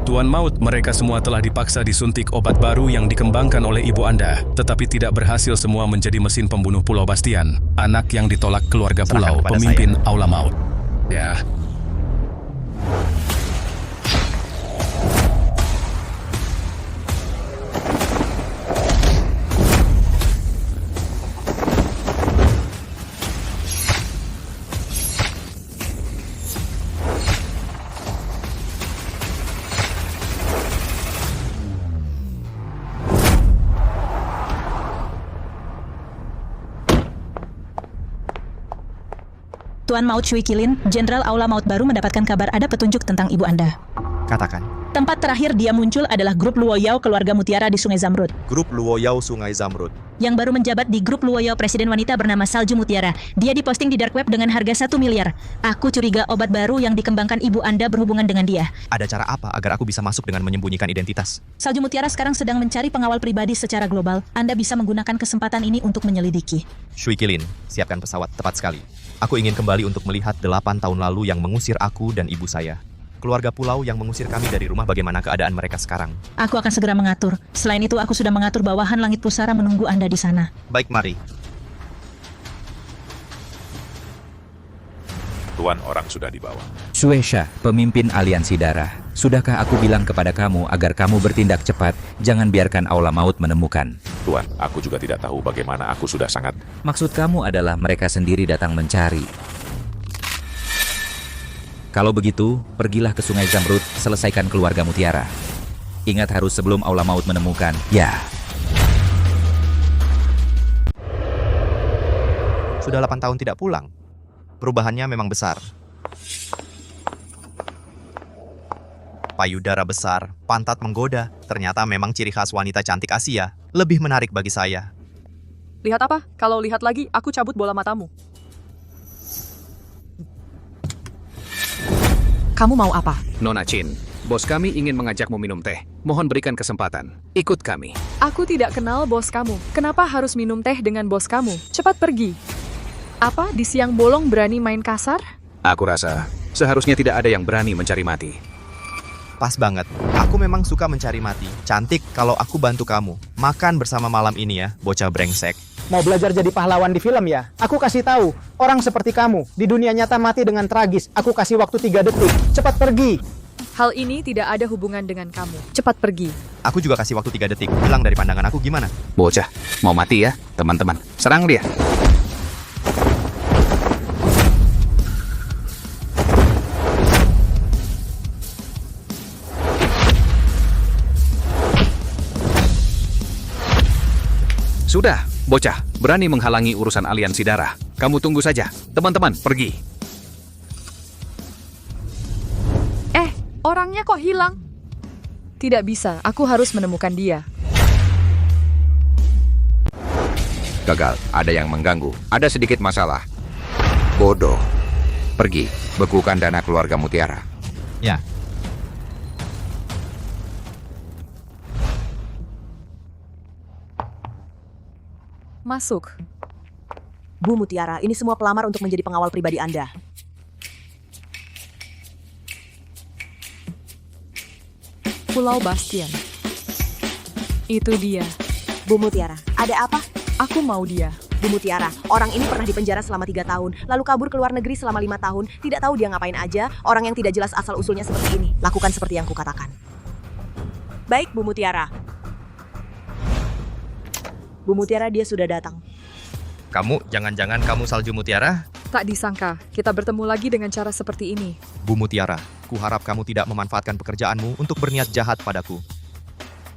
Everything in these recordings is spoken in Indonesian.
Tuan Maut, mereka semua telah dipaksa disuntik obat baru yang dikembangkan oleh ibu Anda, tetapi tidak berhasil semua menjadi mesin pembunuh Pulau Bastian, anak yang ditolak keluarga Serahkan pulau, kepada pemimpin saya. Aula Maut. Ya. Tuan Maut Shui Qilin, Jenderal Aula Maut baru mendapatkan kabar ada petunjuk tentang ibu Anda. Katakan. Tempat terakhir dia muncul adalah grup Luo Yao keluarga Mutiara di Sungai Zamrud. Grup Luo Yao Sungai Zamrud. Yang baru menjabat di grup Luo Yao presiden wanita bernama Salju Mutiara. Dia diposting di dark web dengan harga 1 miliar. Aku curiga obat baru yang dikembangkan ibu Anda berhubungan dengan dia. Ada cara apa agar aku bisa masuk dengan menyembunyikan identitas? Salju Mutiara sekarang sedang mencari pengawal pribadi secara global. Anda bisa menggunakan kesempatan ini untuk menyelidiki. Shui Qilin, siapkan pesawat tepat sekali. Aku ingin kembali untuk melihat 8 tahun lalu yang mengusir aku dan ibu saya. Keluarga pulau yang mengusir kami dari rumah, bagaimana keadaan mereka sekarang? Aku akan segera mengatur. Selain itu, aku sudah mengatur bawahan langit pusara menunggu Anda di sana. Baik, mari. Tuan, orang sudah dibawa. Suesha, pemimpin aliansi darah. Sudahkah aku bilang kepada kamu agar kamu bertindak cepat? Jangan biarkan Aula Maut menemukan. Tuan, aku juga tidak tahu bagaimana aku sudah sangat... Maksud kamu adalah mereka sendiri datang mencari. Kalau begitu, pergilah ke Sungai Zamrud, selesaikan keluarga Mutiara. Ingat harus sebelum Aula Maut menemukan. Ya. Sudah 8 tahun tidak pulang. Perubahannya memang besar. Payudara besar, pantat menggoda. Ternyata memang ciri khas wanita cantik Asia. Lebih menarik bagi saya. Lihat apa? Kalau lihat lagi, aku cabut bola matamu. Kamu mau apa? Nona Chin, bos kami ingin mengajakmu minum teh. Mohon berikan kesempatan. Ikut kami. Aku tidak kenal bos kamu. Kenapa harus minum teh dengan bos kamu? Cepat pergi. Apa, di siang bolong berani main kasar? Aku rasa seharusnya tidak ada yang berani mencari mati. Pas banget. Aku memang suka mencari mati. Cantik kalau aku bantu kamu. Makan bersama malam ini ya, bocah brengsek. Mau belajar jadi pahlawan di film ya? Aku kasih tahu, orang seperti kamu di dunia nyata mati dengan tragis. Aku kasih waktu 3 detik. Cepat pergi. Hal ini tidak ada hubungan dengan kamu. Cepat pergi. Aku juga kasih waktu 3 detik. Hilang dari pandangan aku gimana? Bocah, mau mati ya, teman-teman. Serang dia. Sudah, bocah, berani menghalangi urusan aliansi darah. Kamu tunggu saja. Teman-teman, pergi. Orangnya kok hilang? Tidak bisa, aku harus menemukan dia. Gagal, ada yang mengganggu. Ada sedikit masalah. Bodoh. Pergi, bekukan dana keluarga Mutiara. Ya. Masuk. Bu Mutiara, ini semua pelamar untuk menjadi pengawal pribadi Anda. Pulau Bastian. Itu dia. Bu Mutiara, ada apa? Aku mau dia. Bu Mutiara, orang ini pernah dipenjara selama 3 tahun, lalu kabur ke luar negeri selama 5 tahun, tidak tahu dia ngapain aja, orang yang tidak jelas asal-usulnya seperti ini. Lakukan seperti yang kukatakan. Baik, Bu Mutiara. Bu Mutiara, dia sudah datang. Kamu, jangan-jangan kamu Salju Mutiara? Tak disangka, kita bertemu lagi dengan cara seperti ini. Bu Mutiara, kuharap kamu tidak memanfaatkan pekerjaanmu untuk berniat jahat padaku.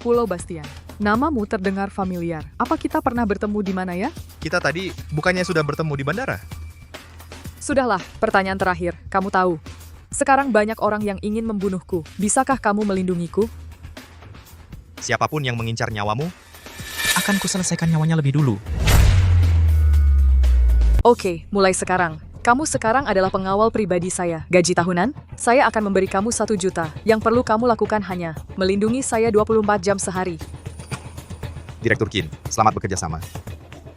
Pulau Bastian. Namamu terdengar familiar. Apa kita pernah bertemu di mana ya? Kita tadi bukannya sudah bertemu di bandara? Sudahlah, pertanyaan terakhir. Kamu tahu, sekarang banyak orang yang ingin membunuhku. Bisakah kamu melindungiku? Siapapun yang mengincar nyawamu, akan kuselesaikan nyawanya lebih dulu. Oke, mulai sekarang. Kamu sekarang adalah pengawal pribadi saya. Gaji tahunan, saya akan memberi kamu 1 juta. Yang perlu kamu lakukan hanya melindungi saya 24 jam sehari. Direktur Qin, selamat bekerja sama.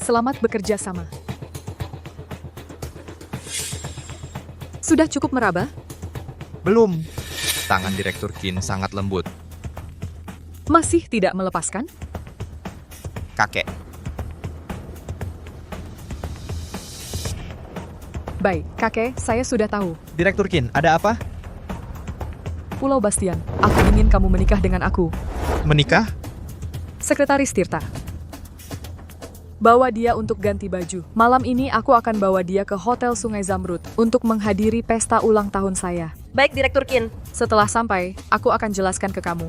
Selamat bekerja sama. Sudah cukup meraba? Belum. Tangan Direktur Qin sangat lembut. Masih tidak melepaskan? Kakek, Baik, kakek, saya sudah tahu. Direktur Qin, ada apa? Pulau Bastian, aku ingin kamu menikah dengan aku. Menikah? Sekretaris Tirta. Bawa dia untuk ganti baju. Malam ini aku akan bawa dia ke Hotel Sungai Zamrud untuk menghadiri pesta ulang tahun saya. Baik, Direktur Qin. Setelah sampai, aku akan jelaskan ke kamu.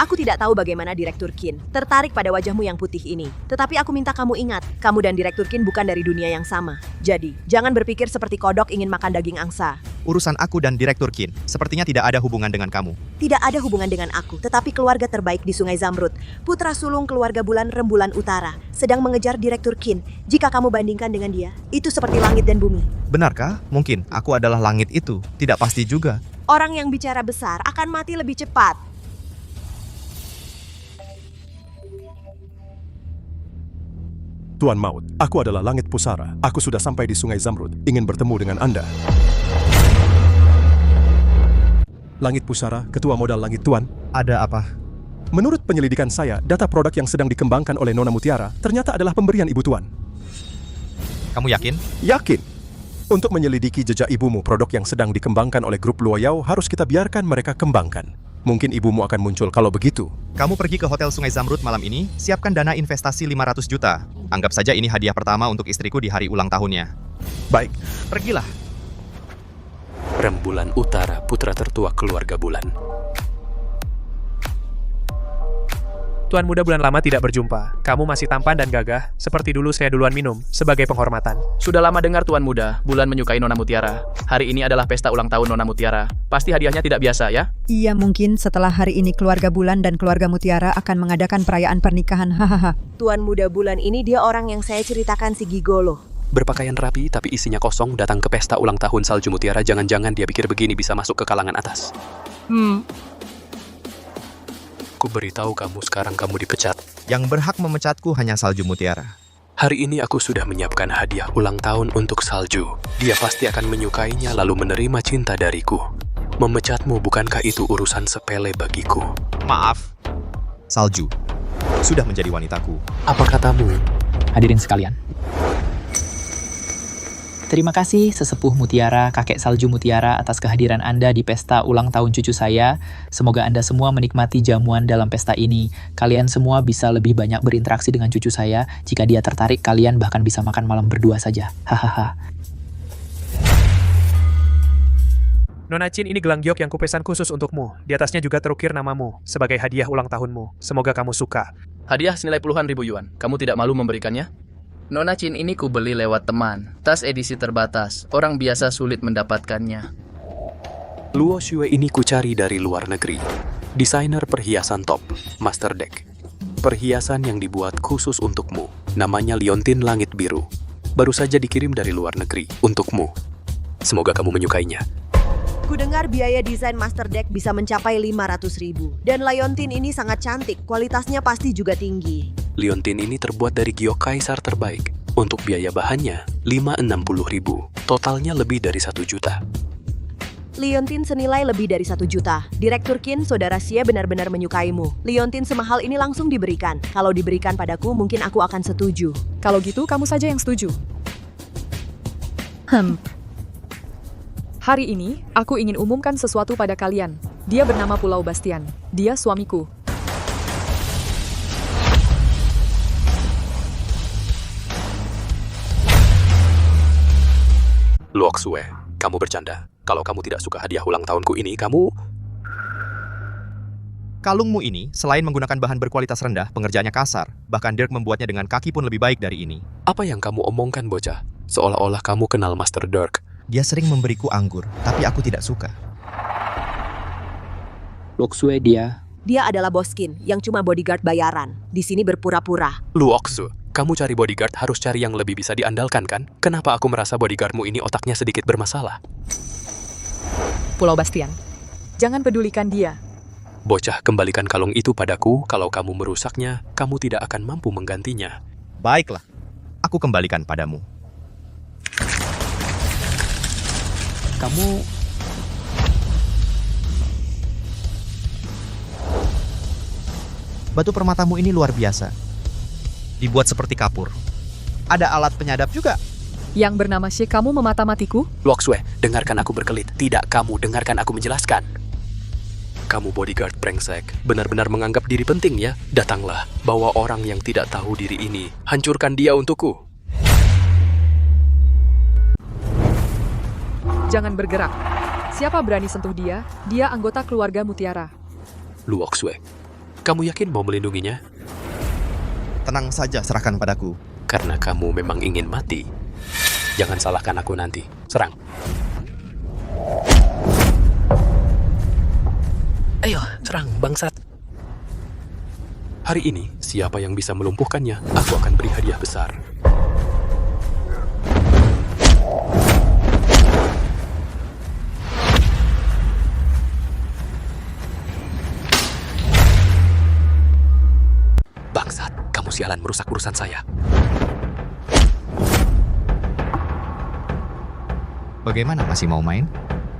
Aku tidak tahu bagaimana Direktur Qin tertarik pada wajahmu yang putih ini. Tetapi aku minta kamu ingat, kamu dan Direktur Qin bukan dari dunia yang sama. Jadi, jangan berpikir seperti kodok ingin makan daging angsa. Urusan aku dan Direktur Qin sepertinya tidak ada hubungan dengan kamu. Tidak ada hubungan dengan aku, tetapi keluarga terbaik di Sungai Zamrud, putra sulung keluarga Bulan Rembulan Utara, sedang mengejar Direktur Qin. Jika kamu bandingkan dengan dia, itu seperti langit dan bumi. Benarkah? Mungkin aku adalah langit itu. Tidak pasti juga. Orang yang bicara besar akan mati lebih cepat. Tuan Maut, aku adalah Langit Pusara. Aku sudah sampai di Sungai Zamrud, ingin bertemu dengan Anda. Langit Pusara, Ketua Modal Langit Tuan. Ada apa? Menurut penyelidikan saya, data produk yang sedang dikembangkan oleh Nona Mutiara ternyata adalah pemberian Ibu Tuan. Kamu yakin? Yakin. Untuk menyelidiki jejak ibumu, produk yang sedang dikembangkan oleh grup Luoyao harus kita biarkan mereka kembangkan. Mungkin ibumu akan muncul kalau begitu. Kamu pergi ke Hotel Sungai Zamrud malam ini, siapkan dana investasi 500 juta. Anggap saja ini hadiah pertama untuk istriku di hari ulang tahunnya. Baik. Pergilah. Rembulan Utara, putra tertua keluarga Bulan. Tuan muda bulan lama tidak berjumpa. Kamu masih tampan dan gagah, seperti dulu saya duluan minum, sebagai penghormatan. Sudah lama dengar Tuan muda, Bulan menyukai Nona Mutiara. Hari ini adalah pesta ulang tahun Nona Mutiara. Pasti hadiahnya tidak biasa, ya? Iya, mungkin setelah hari ini keluarga Bulan dan keluarga Mutiara akan mengadakan perayaan pernikahan, hahaha. Tuan muda Bulan ini dia orang yang saya ceritakan si Gigolo. Berpakaian rapi tapi isinya kosong, datang ke pesta ulang tahun salju Mutiara, jangan-jangan dia pikir begini bisa masuk ke kalangan atas. Ku beritahu kamu, sekarang kamu dipecat. Yang berhak memecatku hanya salju Mutiara. Hari ini aku sudah menyiapkan hadiah ulang tahun untuk salju. Dia pasti akan menyukainya lalu menerima cinta dariku. Memecatmu bukankah itu urusan sepele bagiku? Maaf, salju sudah menjadi wanitaku. Apa katamu? Hadirin sekalian, terima kasih Sesepuh Mutiara, Kakek Salju Mutiara atas kehadiran Anda di pesta ulang tahun cucu saya. Semoga Anda semua menikmati jamuan dalam pesta ini. Kalian semua bisa lebih banyak berinteraksi dengan cucu saya. Jika dia tertarik, kalian bahkan bisa makan malam berdua saja. Hahaha. Nona Chin, ini gelang giok yang kupesan khusus untukmu. Di atasnya juga terukir namamu, sebagai hadiah ulang tahunmu. Semoga kamu suka. Hadiah senilai puluhan ribu yuan. Kamu tidak malu memberikannya? Nona Chin ini kubeli lewat teman. Tas edisi terbatas. Orang biasa sulit mendapatkannya. Luo Xue ini kucari dari luar negeri. Desainer perhiasan top, Master Deck. Perhiasan yang dibuat khusus untukmu. Namanya Liontin Langit Biru. Baru saja dikirim dari luar negeri untukmu. Semoga kamu menyukainya. Ku dengar biaya desain Master Deck bisa mencapai 500.000. Dan Liontin ini sangat cantik, kualitasnya pasti juga tinggi. Liontin ini terbuat dari giok kaisar terbaik. Untuk biaya bahannya, 560.000. Totalnya lebih dari 1 juta. Liontin senilai lebih dari 1 juta. Direktur Qin, saudara Xie benar-benar menyukaimu. Liontin semahal ini langsung diberikan. Kalau diberikan padaku, mungkin aku akan setuju. Kalau gitu, kamu saja yang setuju. Hari ini, aku ingin umumkan sesuatu pada kalian. Dia bernama Pulau Bastian. Dia suamiku. Luo Xue, kamu bercanda. Kalau kamu tidak suka hadiah ulang tahunku ini, kamu... Kalungmu ini, selain menggunakan bahan berkualitas rendah, pengerjaannya kasar. Bahkan Dirk membuatnya dengan kaki pun lebih baik dari ini. Apa yang kamu omongkan, bocah? Seolah-olah kamu kenal Master Dirk. Dia sering memberiku anggur, tapi aku tidak suka. Luo Xue dia adalah boskin yang cuma bodyguard bayaran. Di sini berpura-pura. Luo Xue, kamu cari bodyguard harus cari yang lebih bisa diandalkan kan? Kenapa aku merasa bodyguardmu ini otaknya sedikit bermasalah? Pulau Bastian. Jangan pedulikan dia. Bocah, kembalikan kalung itu padaku. Kalau kamu merusaknya, kamu tidak akan mampu menggantinya. Baiklah, aku kembalikan padamu. Kamu... Batu permatamu ini luar biasa. Dibuat seperti kapur. Ada alat penyadap juga. Yang bernama She, kamu memata-matiku? Luoxue, dengarkan aku berkelit. Tidak, kamu dengarkan aku menjelaskan. Kamu bodyguard brengsek, benar-benar menganggap diri penting ya? Datanglah, bawa orang yang tidak tahu diri ini. Hancurkan dia untukku. Jangan bergerak. Siapa berani sentuh dia? Dia anggota keluarga Mutiara. Luoxue, kamu yakin mau melindunginya? Tenang saja, serahkan padaku. Karena kamu memang ingin mati. Jangan salahkan aku nanti. Serang. Ayo, serang, bangsat. Hari ini, siapa yang bisa melumpuhkannya, aku akan beri hadiah besar. Bangsat, kamu sialan merusak urusan saya. Bagaimana, masih mau main?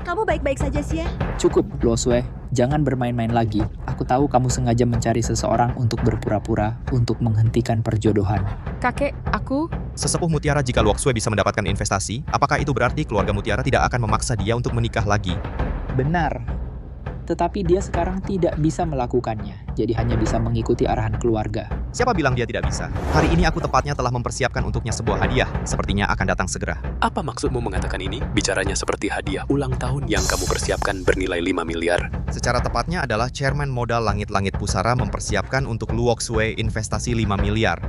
Kamu baik-baik saja sih ya? Cukup, Luosue. Jangan bermain-main lagi. Aku tahu kamu sengaja mencari seseorang untuk berpura-pura, untuk menghentikan perjodohan. Kakek, aku... Sesepuh Mutiara, jika Luoxue bisa mendapatkan investasi, apakah itu berarti keluarga Mutiara tidak akan memaksa dia untuk menikah lagi? Benar. Tetapi dia sekarang tidak bisa melakukannya, jadi hanya bisa mengikuti arahan keluarga. Siapa bilang dia tidak bisa? Hari ini aku tepatnya telah mempersiapkan untuknya sebuah hadiah. Sepertinya akan datang segera. Apa maksudmu mengatakan ini? Bicaranya seperti hadiah ulang tahun yang kamu persiapkan bernilai 5 miliar. Secara tepatnya adalah Chairman Modal Langit-Langit Pusara mempersiapkan untuk Luoxue investasi 5 miliar.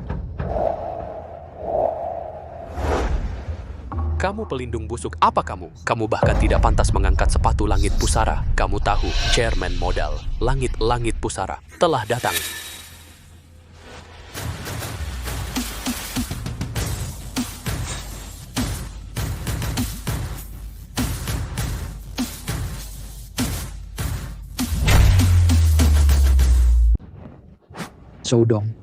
Kamu pelindung busuk, apa kamu? Kamu bahkan tidak pantas mengangkat sepatu langit pusara. Kamu tahu, Chairman Modal, langit-langit pusara, telah datang. Zhoudong.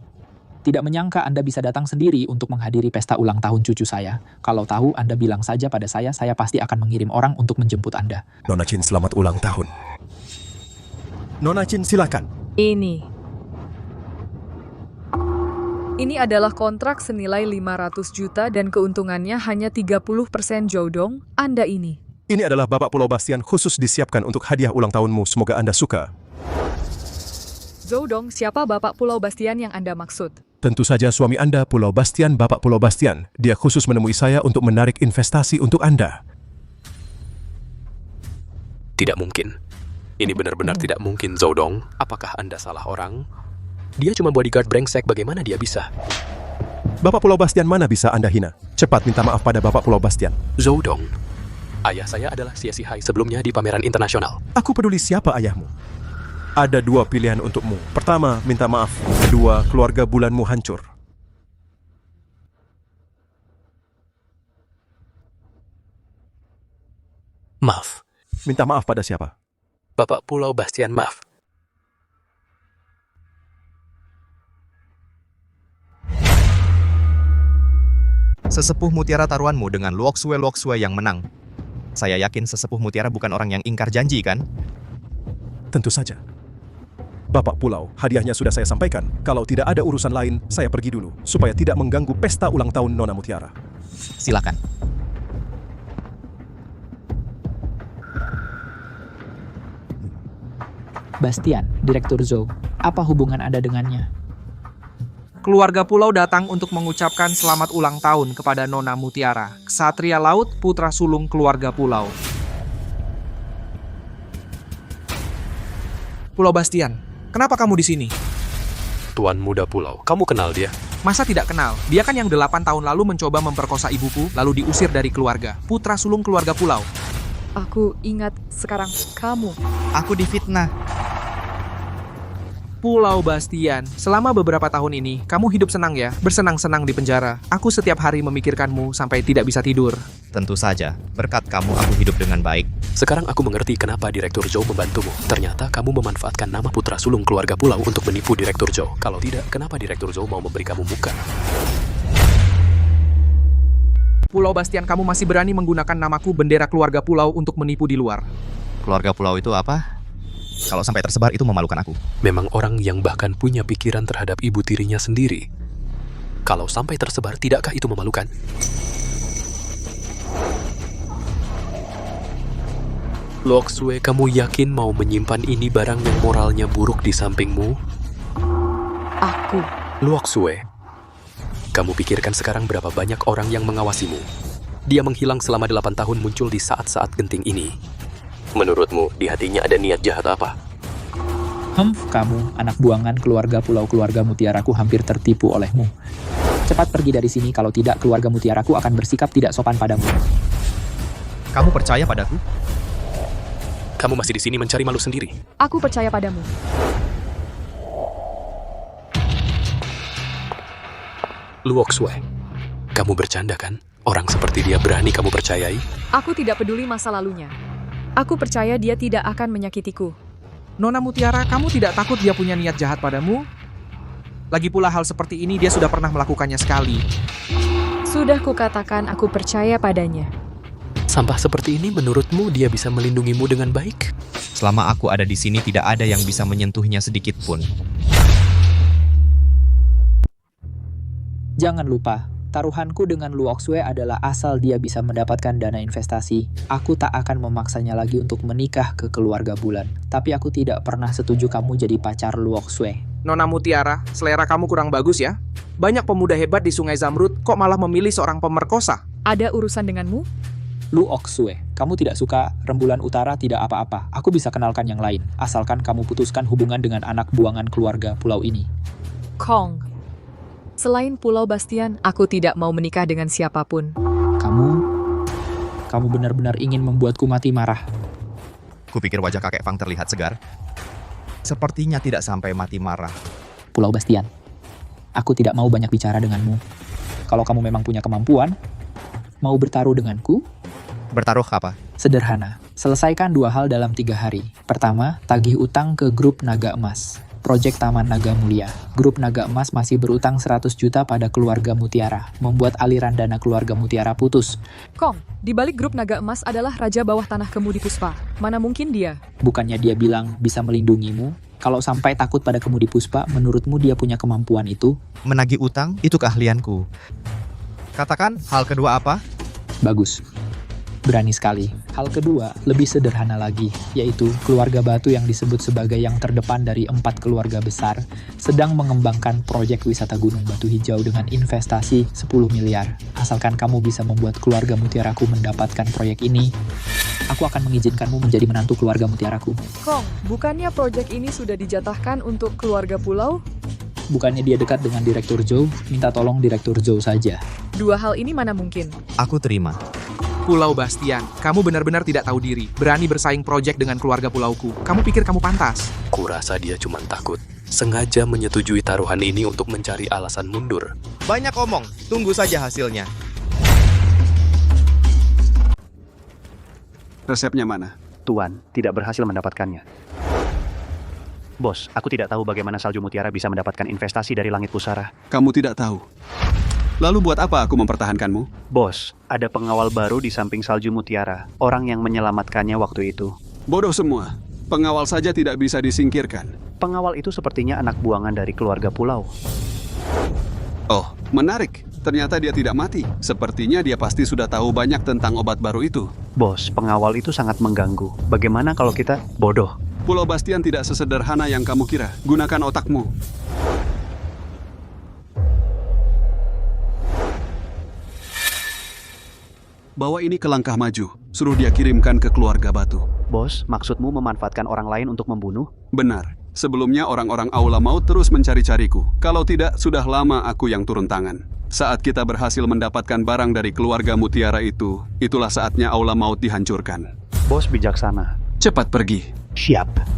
Tidak menyangka Anda bisa datang sendiri untuk menghadiri pesta ulang tahun cucu saya. Kalau tahu, Anda bilang saja pada saya pasti akan mengirim orang untuk menjemput Anda. Nona Chin, selamat ulang tahun. Nona Chin, silakan. Ini adalah kontrak senilai 500 juta dan keuntungannya hanya 30% Zhoudong. Anda ini. Ini adalah Bapak Pulau Bastian khusus disiapkan untuk hadiah ulang tahunmu. Semoga Anda suka. Zhoudong, siapa Bapak Pulau Bastian yang Anda maksud? Tentu saja suami Anda, Pulau Bastian, Bapak Pulau Bastian. Dia khusus menemui saya untuk menarik investasi untuk Anda. Tidak mungkin. Ini benar-benar tidak mungkin, Zhoudong. Apakah Anda salah orang? Dia cuma bodyguard brengsek, bagaimana dia bisa? Bapak Pulau Bastian mana bisa Anda hina? Cepat minta maaf pada Bapak Pulau Bastian. Zhoudong, ayah saya adalah Xie Zihai sebelumnya di pameran internasional. Aku peduli siapa ayahmu. Ada dua pilihan untukmu. Pertama, minta maaf. Kedua, keluarga bulanmu hancur. Maaf. Minta maaf pada siapa? Bapak Pulau Bastian, maaf. Sesepuh Mutiara taruhanmu dengan Luoxue yang menang. Saya yakin Sesepuh Mutiara bukan orang yang ingkar janji, kan? Tentu saja. Bapak Pulau, hadiahnya sudah saya sampaikan. Kalau tidak ada urusan lain, saya pergi dulu, supaya tidak mengganggu pesta ulang tahun Nona Mutiara. Silakan. Bastian, Direktur Zhou, apa hubungan Anda dengannya? Keluarga Pulau datang untuk mengucapkan selamat ulang tahun kepada Nona Mutiara, Ksatria Laut, putra sulung keluarga Pulau. Pulau Bastian, kenapa kamu di sini? Tuan Muda Pulau, kamu kenal dia? Masa tidak kenal? Dia kan yang 8 tahun lalu mencoba memperkosa ibuku, lalu diusir dari keluarga. Putra sulung keluarga Pulau. Aku ingat sekarang kamu. Aku difitnah. Pulau Bastian, selama beberapa tahun ini, kamu hidup senang ya? Bersenang-senang di penjara. Aku setiap hari memikirkanmu sampai tidak bisa tidur. Tentu saja, berkat kamu aku hidup dengan baik. Sekarang aku mengerti kenapa Direktur Zhou membantumu. Ternyata kamu memanfaatkan nama putra sulung keluarga Pulau untuk menipu Direktur Zhou. Kalau tidak, kenapa Direktur Zhou mau memberi kamu muka? Pulau Bastian, kamu masih berani menggunakan namaku bendera keluarga pulau untuk menipu di luar. Keluarga pulau itu apa? Kalau sampai tersebar itu memalukan aku. Memang orang yang bahkan punya pikiran terhadap ibu tirinya sendiri. Kalau sampai tersebar, tidakkah itu memalukan? Luoxue, kamu yakin mau menyimpan ini barang yang moralnya buruk di sampingmu? Aku. Luoxue, kamu pikirkan sekarang berapa banyak orang yang mengawasimu. Dia menghilang selama 8 tahun muncul di saat-saat genting ini. Menurutmu, di hatinya ada niat jahat apa? Kamu, anak buangan keluarga keluarga mutiaraku hampir tertipu olehmu. Cepat pergi dari sini, kalau tidak keluarga mutiaraku akan bersikap tidak sopan padamu. Kamu percaya padaku? Kamu masih di sini mencari malu sendiri. Aku percaya padamu. Luoxue, kamu bercanda kan? Orang seperti dia berani kamu percayai? Aku tidak peduli masa lalunya. Aku percaya dia tidak akan menyakitiku. Nona Mutiara, kamu tidak takut dia punya niat jahat padamu? Lagi pula hal seperti ini dia sudah pernah melakukannya sekali. Sudah kukatakan aku percaya padanya. Sampah seperti ini menurutmu dia bisa melindungimu dengan baik? Selama aku ada di sini tidak ada yang bisa menyentuhnya sedikit pun. Jangan lupa, taruhanku dengan Luoxue adalah asal dia bisa mendapatkan dana investasi. Aku tak akan memaksanya lagi untuk menikah ke keluarga bulan. Tapi aku tidak pernah setuju kamu jadi pacar Luoxue. Nona Mutiara, selera kamu kurang bagus ya. Banyak pemuda hebat di Sungai Zamrud, kok malah memilih seorang pemerkosa? Ada urusan denganmu? Luoxue, kamu tidak suka Rembulan Utara tidak apa-apa. Aku bisa kenalkan yang lain, asalkan kamu putuskan hubungan dengan anak buangan keluarga pulau ini. Kong. Selain Pulau Bastian, aku tidak mau menikah dengan siapapun. Kamu benar-benar ingin membuatku mati marah. Kupikir wajah kakek Fang terlihat segar. Sepertinya tidak sampai mati marah. Pulau Bastian, aku tidak mau banyak bicara denganmu. Kalau kamu memang punya kemampuan, mau bertaruh denganku? Bertaruh apa? Sederhana, selesaikan 2 hal dalam 3 hari. Pertama, tagih utang ke grup Naga Emas. Proyek Taman Naga Mulia. Grup Naga Emas masih berutang 100 juta pada keluarga Mutiara, membuat aliran dana keluarga Mutiara putus. Kong, di balik grup Naga Emas adalah Raja Bawah Tanah Kemudi Puspa. Mana mungkin dia? Bukannya dia bilang bisa melindungimu? Kalau sampai takut pada Kemudi Puspa, menurutmu dia punya kemampuan itu? Menagih utang, itu keahlianku. Katakan, hal kedua apa? Bagus. Berani sekali. Hal kedua, lebih sederhana lagi, yaitu keluarga Batu yang disebut sebagai yang terdepan dari 4 keluarga besar, sedang mengembangkan proyek wisata Gunung Batu Hijau dengan investasi 10 miliar. Asalkan kamu bisa membuat keluarga Mutiaraku mendapatkan proyek ini, aku akan mengizinkanmu menjadi menantu keluarga Mutiaraku. Kong, bukannya proyek ini sudah dijatahkan untuk keluarga pulau? Bukannya dia dekat dengan Direktur Zhou, minta tolong Direktur Zhou saja. 2 hal ini mana mungkin? Aku terima. Pulau Bastian, kamu benar-benar tidak tahu diri. Berani bersaing proyek dengan keluarga pulauku. Kamu pikir kamu pantas? Kurasa dia cuma takut. Sengaja menyetujui taruhan ini untuk mencari alasan mundur. Banyak omong, tunggu saja hasilnya. Resepnya mana? Tuan, tidak berhasil mendapatkannya. Bos, aku tidak tahu bagaimana Salju Mutiara bisa mendapatkan investasi dari Langit Pusara. Kamu tidak tahu. Lalu buat apa aku mempertahankanmu? Bos, ada pengawal baru di samping Salju Mutiara. Orang yang menyelamatkannya waktu itu. Bodoh semua. Pengawal saja tidak bisa disingkirkan. Pengawal itu sepertinya anak buangan dari keluarga pulau. Oh, menarik. Ternyata dia tidak mati. Sepertinya dia pasti sudah tahu banyak tentang obat baru itu. Bos, pengawal itu sangat mengganggu. Bagaimana kalau kita bodoh? Pulau Bastian tidak sesederhana yang kamu kira. Gunakan otakmu. Bawa ini ke langkah maju. Suruh dia kirimkan ke keluarga Batu. Bos, maksudmu memanfaatkan orang lain untuk membunuh? Benar. Sebelumnya orang-orang Aula Maut terus mencari-cariku. Kalau tidak, sudah lama aku yang turun tangan. Saat kita berhasil mendapatkan barang dari keluarga Mutiara itu, itulah saatnya Aula Maut dihancurkan. Bos bijaksana. Cepat pergi. Siap.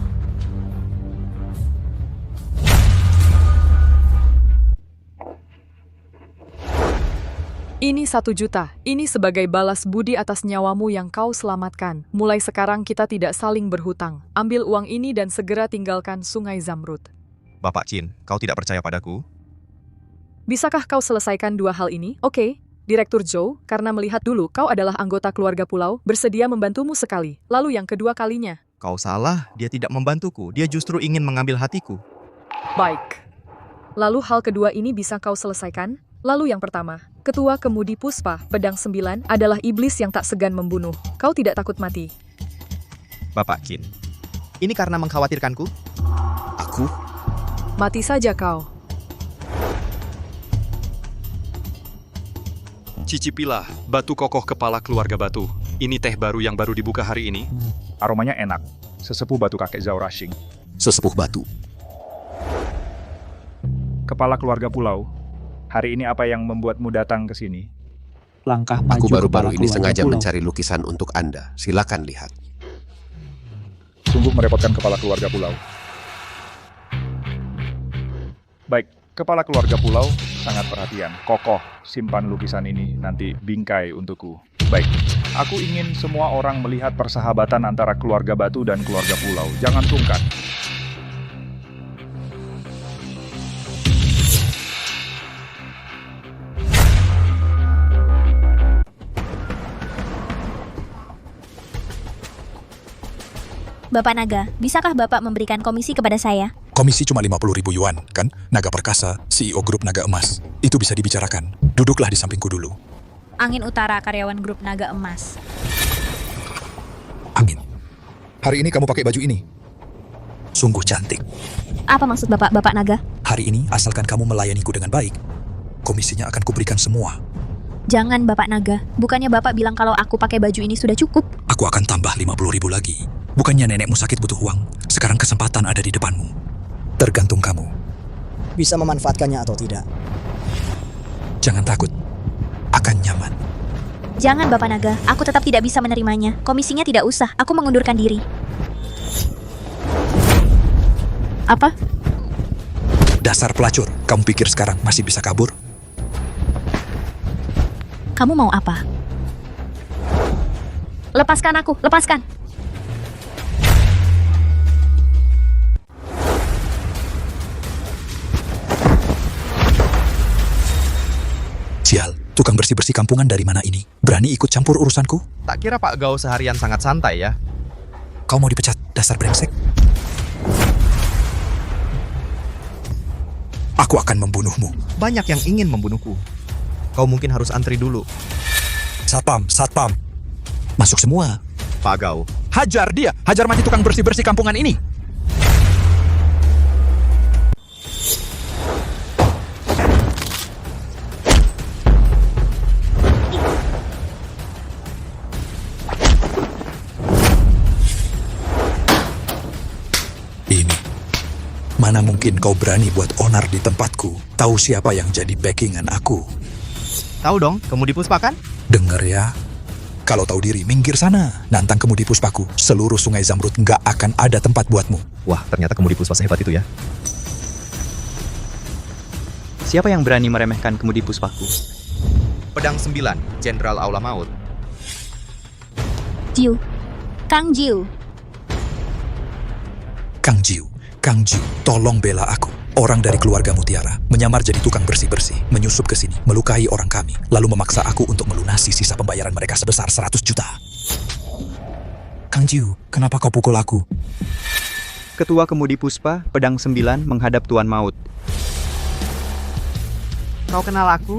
Ini 1 juta. Ini sebagai balas budi atas nyawamu yang kau selamatkan. Mulai sekarang kita tidak saling berhutang. Ambil uang ini dan segera tinggalkan Sungai Zamrud. Bapak Chin, kau tidak percaya padaku? Bisakah kau selesaikan 2 hal ini? Oke. Direktur Zhou, karena melihat dulu kau adalah anggota keluarga pulau, bersedia membantumu sekali. Lalu yang kedua kalinya. Kau salah, dia tidak membantuku. Dia justru ingin mengambil hatiku. Baik. Lalu hal kedua ini bisa kau selesaikan? Lalu yang pertama, Ketua Kemudi Puspa, Pedang 9, adalah iblis yang tak segan membunuh. Kau tidak takut mati? Bapak Qin, ini karena mengkhawatirkanku? Aku? Mati saja kau. Cicipilah batu kokoh kepala keluarga batu. Ini teh baru yang baru dibuka hari ini. Aromanya enak. Sesepuh batu kakek Zhao Rashing. Sesepuh batu. Kepala keluarga pulau. Hari ini apa yang membuatmu datang ke sini? Langkah maju Aku baru-baru kepala ini keluarga sengaja pulau. mencari lukisan untuk Anda. Silakan lihat. Sungguh merepotkan kepala keluarga pulau. Baik, kepala keluarga pulau sangat perhatian. Kokoh, simpan lukisan ini, nanti bingkai untukku. Baik, aku ingin semua orang melihat persahabatan antara keluarga batu dan keluarga pulau. Jangan sungkan. Bapak Naga, bisakah Bapak memberikan komisi kepada saya? Komisi cuma 50.000 yuan, kan? Naga Perkasa, CEO grup Naga Emas. Itu bisa dibicarakan. Duduklah di sampingku dulu. Angin Utara, karyawan grup Naga Emas. Angin. Hari ini kamu pakai baju ini. Sungguh cantik. Apa maksud Bapak Naga? Hari ini, asalkan kamu melayaniku dengan baik, komisinya akan kuberikan semua. Jangan Bapak Naga, bukannya Bapak bilang kalau aku pakai baju ini sudah cukup? Aku akan tambah 50.000 lagi. Bukannya nenekmu sakit butuh uang, sekarang kesempatan ada di depanmu. Tergantung kamu. Bisa memanfaatkannya atau tidak? Jangan takut, akan nyaman. Jangan Bapak Naga, aku tetap tidak bisa menerimanya. Komisinya tidak usah, aku mengundurkan diri. Apa? Dasar pelacur, kamu pikir sekarang masih bisa kabur? Kamu mau apa? Lepaskan aku, lepaskan! Sial, tukang bersih-bersih kampungan dari mana ini? Berani ikut campur urusanku? Tak kira Pak Gao seharian sangat santai ya? Kau mau dipecat, dasar brengsek? Aku akan membunuhmu. Banyak yang ingin membunuhku. Kau mungkin harus antri dulu. Satpam, satpam. Masuk semua. Pak Gao. Hajar dia, hajar mati tukang bersih-bersih kampungan ini. Mana mungkin kau berani buat onar di tempatku? Tahu siapa yang jadi backingan aku? Tahu dong, Kemudi Puspa kan? Dengar ya. Kalau tahu diri, minggir sana. Nantang Kemudi Puspaku. Seluruh sungai Zamrud nggak akan ada tempat buatmu. Wah, ternyata Kemudi Puspa sehebat itu ya. Siapa yang berani meremehkan Kemudi Puspaku? Pedang 9, Jenderal Aula Maut. Jiu. Kang Jiu. Kang Jiu. Kang Jiu, tolong bela aku. Orang dari keluarga Mutiara menyamar jadi tukang bersih-bersih, menyusup ke sini, melukai orang kami, lalu memaksa aku untuk melunasi sisa pembayaran mereka sebesar 100 juta. Kang Jiu, kenapa kau pukul aku? Ketua Kemudi Puspa, Pedang 9, menghadap Tuan Maut. Kau kenal aku?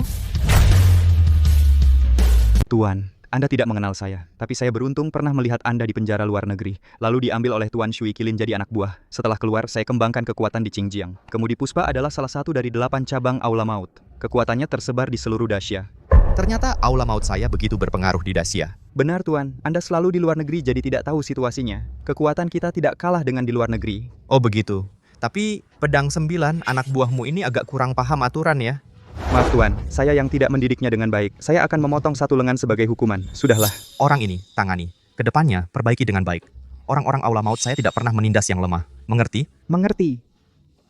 Tuan, Anda tidak mengenal saya, tapi saya beruntung pernah melihat Anda di penjara luar negeri, lalu diambil oleh Tuan Shui Qilin jadi anak buah. Setelah keluar, saya kembangkan kekuatan di Xinjiang. Kemudi Puspa adalah salah satu dari 8 cabang Aula Maut. Kekuatannya tersebar di seluruh Dacia. Ternyata Aula Maut saya begitu berpengaruh di Dacia. Benar Tuan, Anda selalu di luar negeri jadi tidak tahu situasinya. Kekuatan kita tidak kalah dengan di luar negeri. Oh begitu. Tapi Pedang 9, anak buahmu ini agak kurang paham aturan ya. Maaf Tuan, saya yang tidak mendidiknya dengan baik. Saya akan memotong satu lengan sebagai hukuman. Sudahlah. Orang ini, tangani. Kedepannya, perbaiki dengan baik. Orang-orang Aula Maut saya tidak pernah menindas yang lemah. Mengerti? Mengerti.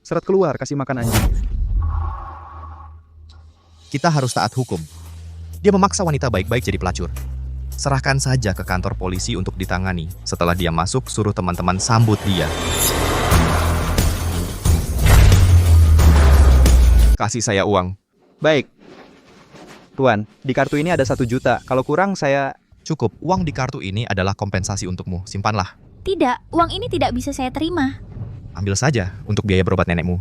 Seret keluar, kasih makan anjing. Kita harus taat hukum. Dia memaksa wanita baik-baik jadi pelacur. Serahkan saja ke kantor polisi untuk ditangani. Setelah dia masuk, suruh teman-teman sambut dia. Kasih saya uang. Baik. Tuan, di kartu ini ada 1 juta. Kalau kurang saya... Cukup, uang di kartu ini adalah kompensasi untukmu. Simpanlah. Tidak, uang ini tidak bisa saya terima. Ambil saja untuk biaya berobat nenekmu.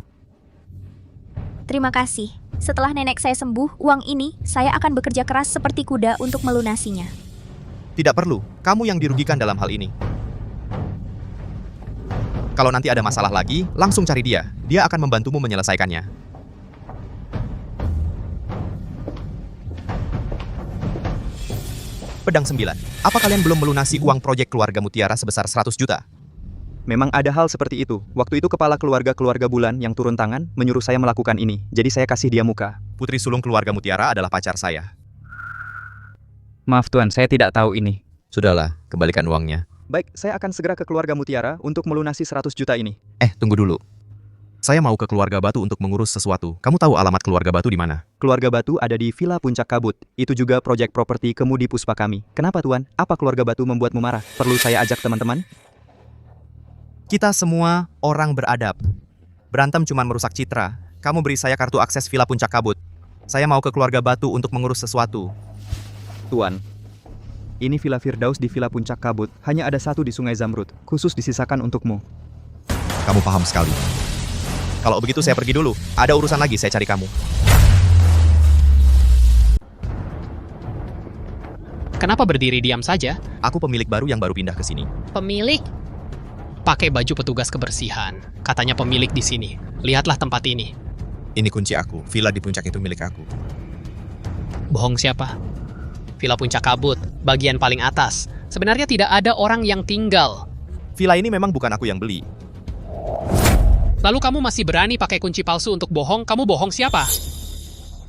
Terima kasih. Setelah nenek saya sembuh, uang ini saya akan bekerja keras seperti kuda untuk melunasinya. Tidak perlu, kamu yang dirugikan dalam hal ini. Kalau nanti ada masalah lagi, langsung cari dia. Dia akan membantumu menyelesaikannya. Pedang 9. Apa kalian belum melunasi uang proyek keluarga Mutiara sebesar 100 juta? Memang ada hal seperti itu. Waktu itu kepala keluarga Bulan yang turun tangan menyuruh saya melakukan ini. Jadi saya kasih dia muka. Putri sulung keluarga Mutiara adalah pacar saya. Maaf Tuan, saya tidak tahu ini. Sudahlah, kembalikan uangnya. Baik, saya akan segera ke keluarga Mutiara untuk melunasi 100 juta ini. Tunggu dulu. Saya mau ke keluarga Batu untuk mengurus sesuatu. Kamu tahu alamat keluarga Batu di mana? Keluarga Batu ada di Villa Puncak Kabut. Itu juga proyek properti Kemudi Puspa kami. Kenapa Tuan? Apa keluarga Batu membuatmu marah? Perlu saya ajak teman-teman? Kita semua orang beradab. Berantem cuma merusak citra. Kamu beri saya kartu akses Villa Puncak Kabut. Saya mau ke keluarga Batu untuk mengurus sesuatu. Tuan, ini Villa Firdaus di Villa Puncak Kabut. Hanya ada 1 di Sungai Zamrud, khusus disisakan untukmu. Kamu paham sekali. Kalau begitu saya pergi dulu. Ada urusan lagi, saya cari kamu. Kenapa berdiri diam saja? Aku pemilik baru yang baru pindah ke sini. Pemilik? Pakai baju petugas kebersihan. Katanya pemilik di sini. Lihatlah tempat ini. Ini kunci aku. Villa di puncak itu milik aku. Bohong siapa? Villa Puncak Kabut, bagian paling atas. Sebenarnya tidak ada orang yang tinggal. Villa ini memang bukan aku yang beli. Lalu kamu masih berani pakai kunci palsu untuk bohong? Kamu bohong siapa?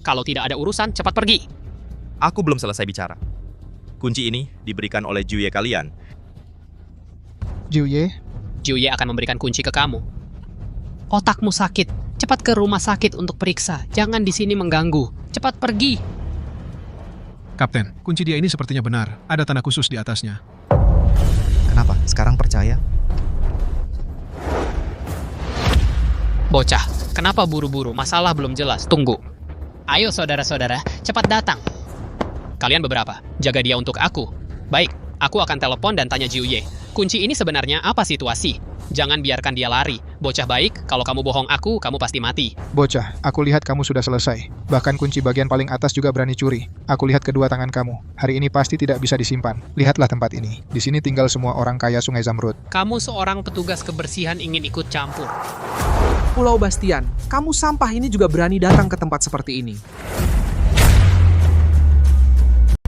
Kalau tidak ada urusan, cepat pergi. Aku belum selesai bicara. Kunci ini diberikan oleh Juye kalian. Juye? Juye akan memberikan kunci ke kamu. Otakmu sakit. Cepat ke rumah sakit untuk periksa. Jangan di sini mengganggu. Cepat pergi. Kapten, kunci dia ini sepertinya benar. Ada tanda khusus di atasnya. Kenapa? Sekarang percaya? Bocah, kenapa buru-buru? Masalah belum jelas. Tunggu. Ayo saudara-saudara, cepat datang. Kalian beberapa, jaga dia untuk aku. Baik, aku akan telepon dan tanya Jiuye. Kunci ini sebenarnya apa situasi? Jangan biarkan dia lari. Bocah baik, kalau kamu bohong aku, kamu pasti mati. Bocah, aku lihat kamu sudah selesai. Bahkan kunci bagian paling atas juga berani curi. Aku lihat kedua tangan kamu. Hari ini pasti tidak bisa disimpan. Lihatlah tempat ini. Di sini tinggal semua orang kaya Sungai Zamrud. Kamu seorang petugas kebersihan ingin ikut campur. Pulau Bastian, kamu sampah ini juga berani datang ke tempat seperti ini.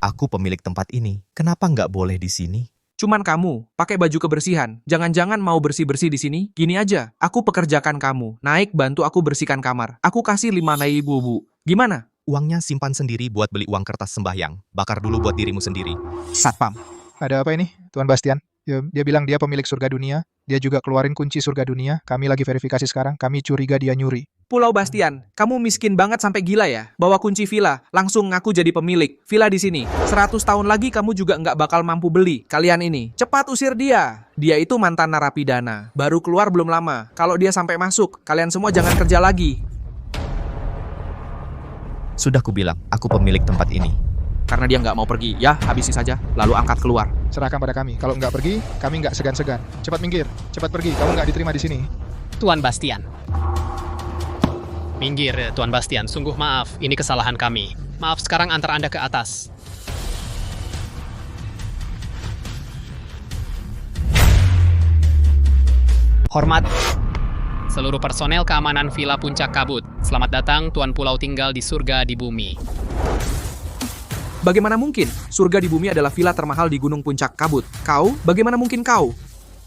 Aku pemilik tempat ini. Kenapa nggak boleh di sini? Cuman kamu, pakai baju kebersihan. Jangan-jangan mau bersih-bersih di sini? Gini aja, aku pekerjakan kamu. Naik bantu aku bersihkan kamar. Aku kasih 5.000 bu. Gimana? Uangnya simpan sendiri buat beli uang kertas sembahyang. Bakar dulu buat dirimu sendiri. Satpam. Ada apa ini, Tuan Bastian? Dia bilang dia pemilik surga dunia. Dia juga keluarin kunci surga dunia. Kami lagi verifikasi sekarang. Kami curiga dia nyuri. Pulau Bastian, kamu miskin banget sampai gila ya? Bawa kunci villa, langsung ngaku jadi pemilik. Villa di sini. 100 tahun lagi kamu juga nggak bakal mampu beli. Kalian ini, cepat usir dia. Dia itu mantan narapidana. Baru keluar belum lama. Kalau dia sampai masuk, kalian semua jangan kerja lagi. Sudah kubilang, aku pemilik tempat ini. Karena dia nggak mau pergi, ya habisi saja. Lalu angkat keluar. Serahkan pada kami. Kalau nggak pergi, kami nggak segan-segan. Cepat minggir, cepat pergi. Kamu nggak diterima di sini. Tuan Bastian. Minggir, Tuan Bastian. Sungguh maaf, ini kesalahan kami. Maaf, sekarang antar Anda ke atas. Hormat. Seluruh personel keamanan Villa Puncak Kabut. Selamat datang, Tuan Pulau tinggal di surga di bumi. Bagaimana mungkin? Surga di bumi adalah villa termahal di Gunung Puncak Kabut. Kau? Bagaimana mungkin kau?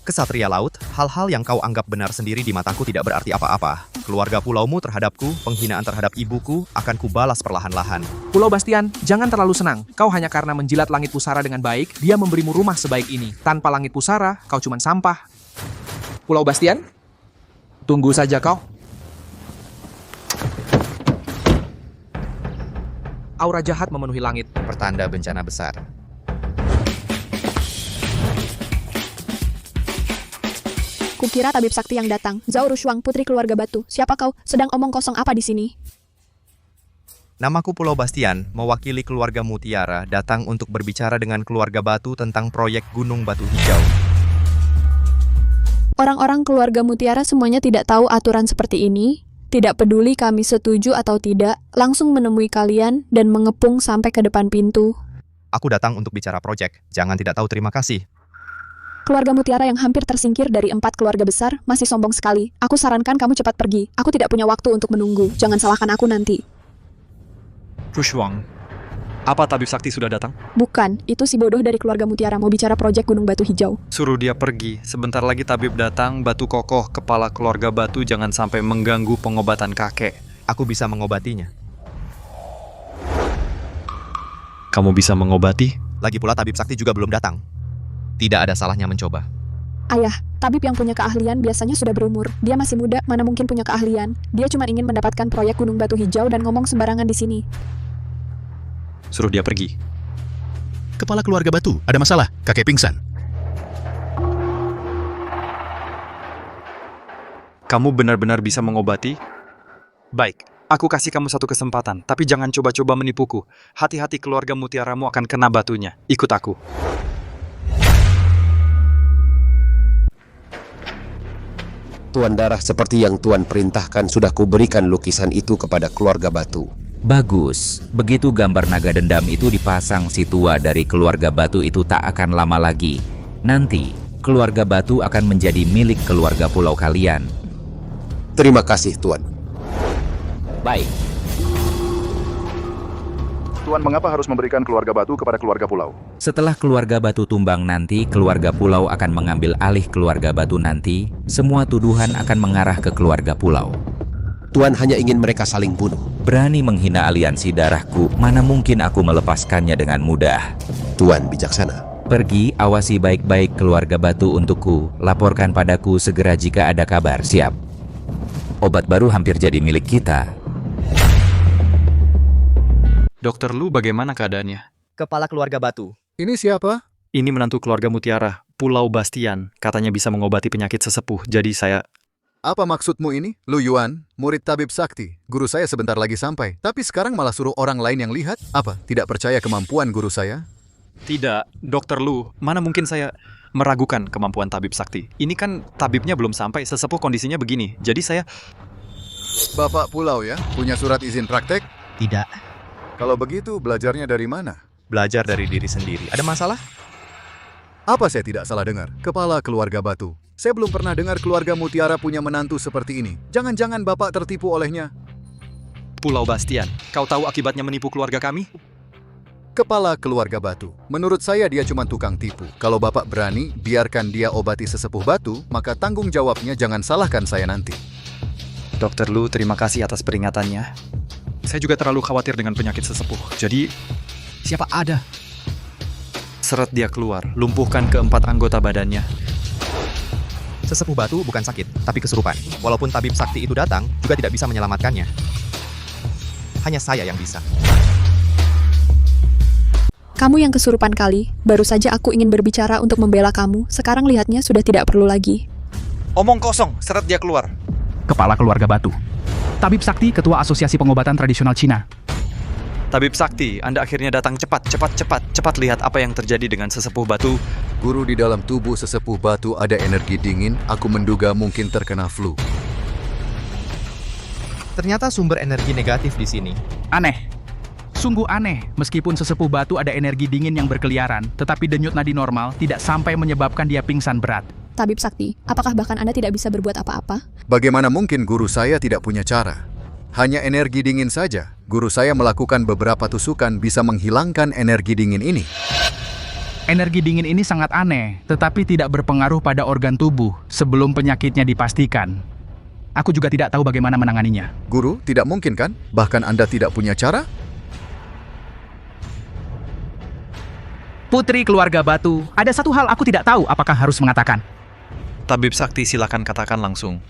Kesatria laut, hal-hal yang kau anggap benar sendiri di mataku tidak berarti apa-apa. Keluarga pulaumu terhadapku, penghinaan terhadap ibuku, akan kubalas perlahan-lahan. Pulau Bastian, jangan terlalu senang. Kau hanya karena menjilat langit pusara dengan baik, dia memberimu rumah sebaik ini. Tanpa langit pusara, kau cuma sampah. Pulau Bastian? Tunggu saja kau. Aura jahat memenuhi langit. Pertanda bencana besar. Kukira tabib sakti yang datang. Zhao Rushuang, putri keluarga Batu. Siapa kau? Sedang omong kosong apa di sini? Namaku Pulau Bastian, mewakili keluarga Mutiara, datang untuk berbicara dengan keluarga Batu tentang proyek Gunung Batu Hijau. Orang-orang keluarga Mutiara semuanya tidak tahu aturan seperti ini. Tidak peduli kami setuju atau tidak, langsung menemui kalian dan mengepung sampai ke depan pintu. Aku datang untuk bicara proyek, jangan tidak tahu terima kasih. Keluarga Mutiara yang hampir tersingkir dari 4 keluarga besar masih sombong sekali. Aku sarankan kamu cepat pergi. Aku tidak punya waktu untuk menunggu. Jangan salahkan aku nanti. Pushwang, apa tabib sakti sudah datang? Bukan, itu si bodoh dari keluarga Mutiara mau bicara proyek Gunung Batu Hijau. Suruh dia pergi. Sebentar lagi tabib datang. Batu Kokoh, kepala keluarga Batu, jangan sampai mengganggu pengobatan kakek. Aku bisa mengobatinya. Kamu bisa mengobati? Lagi pula tabib sakti juga belum datang. Tidak ada salahnya mencoba. Ayah, tabib yang punya keahlian biasanya sudah berumur. Dia masih muda, mana mungkin punya keahlian. Dia cuma ingin mendapatkan proyek Gunung Batu Hijau dan ngomong sembarangan di sini. Suruh dia pergi. Kepala keluarga Batu, ada masalah? Kakek pingsan. Kamu benar-benar bisa mengobati? Baik, aku kasih kamu satu kesempatan, tapi jangan coba-coba menipuku. Hati-hati keluarga mutiaramu akan kena batunya. Ikut aku. Tuan Darah, seperti yang Tuan perintahkan, sudah kuberikan lukisan itu kepada keluarga Batu. Bagus, begitu gambar naga dendam itu dipasang, si tua dari keluarga Batu itu tak akan lama lagi. Nanti, keluarga Batu akan menjadi milik keluarga pulau kalian. Terima kasih, Tuan. Baik. Tuan, mengapa harus memberikan keluarga Batu kepada keluarga pulau? Setelah keluarga Batu tumbang nanti, keluarga pulau akan mengambil alih keluarga Batu nanti. Semua tuduhan akan mengarah ke keluarga pulau. Tuan hanya ingin mereka saling bunuh. Berani menghina aliansi darahku, mana mungkin aku melepaskannya dengan mudah. Tuan bijaksana. Pergi, awasi baik-baik keluarga Batu untukku. Laporkan padaku segera jika ada kabar. Siap. Obat baru hampir jadi milik kita. Dokter Lu, bagaimana keadaannya? Kepala keluarga Batu. Ini siapa? Ini menantu keluarga Mutiara, Pulau Bastian. Katanya bisa mengobati penyakit sesepuh, jadi saya... Apa maksudmu ini? Lu Yuan, murid tabib sakti. Guru saya sebentar lagi sampai. Tapi sekarang malah suruh orang lain yang lihat? Apa? Tidak percaya kemampuan guru saya? Tidak, Dokter Lu. Mana mungkin saya meragukan kemampuan tabib sakti. Ini kan tabibnya belum sampai, sesepuh kondisinya begini. Jadi saya... Bapak Pulau ya? Punya surat izin praktek? Tidak. Kalau begitu, belajarnya dari mana? Belajar dari diri sendiri. Ada masalah? Apa saya tidak salah dengar? Kepala keluarga Batu. Saya belum pernah dengar keluarga Mutiara punya menantu seperti ini. Jangan-jangan Bapak tertipu olehnya. Pulau Bastian, kau tahu akibatnya menipu keluarga kami? Kepala keluarga Batu. Menurut saya dia cuma tukang tipu. Kalau Bapak berani, biarkan dia obati sesepuh Batu, maka tanggung jawabnya jangan salahkan saya nanti. Dokter Lu, terima kasih atas peringatannya. Saya juga terlalu khawatir dengan penyakit sesepuh. Jadi, siapa ada? Seret dia keluar, lumpuhkan keempat anggota badannya. Sesepuh Batu bukan sakit, tapi kesurupan. Walaupun tabib sakti itu datang, juga tidak bisa menyelamatkannya. Hanya saya yang bisa. Kamu yang kesurupan kali. Baru saja aku ingin berbicara untuk membela kamu. Sekarang lihatnya sudah tidak perlu lagi. Omong kosong, seret dia keluar. Kepala keluarga Batu. Tabib Sakti, Ketua Asosiasi Pengobatan Tradisional Cina. Tabib Sakti, Anda akhirnya datang cepat lihat apa yang terjadi dengan sesepuh Batu. Guru, di dalam tubuh sesepuh Batu ada energi dingin, aku menduga mungkin terkena flu. Ternyata sumber energi negatif di sini. Aneh. Sungguh aneh, meskipun sesepuh Batu ada energi dingin yang berkeliaran, tetapi denyut nadi normal tidak sampai menyebabkan dia pingsan berat. Tabib Sakti, apakah bahkan Anda tidak bisa berbuat apa-apa? Bagaimana mungkin guru saya tidak punya cara? Hanya energi dingin saja. Guru saya melakukan beberapa tusukan bisa menghilangkan energi dingin ini. Energi dingin ini sangat aneh, tetapi tidak berpengaruh pada organ tubuh sebelum penyakitnya dipastikan. Aku juga tidak tahu bagaimana menanganinya. Guru, tidak mungkin kan? Bahkan Anda tidak punya cara? Putri keluarga Batu, ada satu hal aku tidak tahu apakah harus mengatakan. Tabib Sakti, silakan katakan langsung.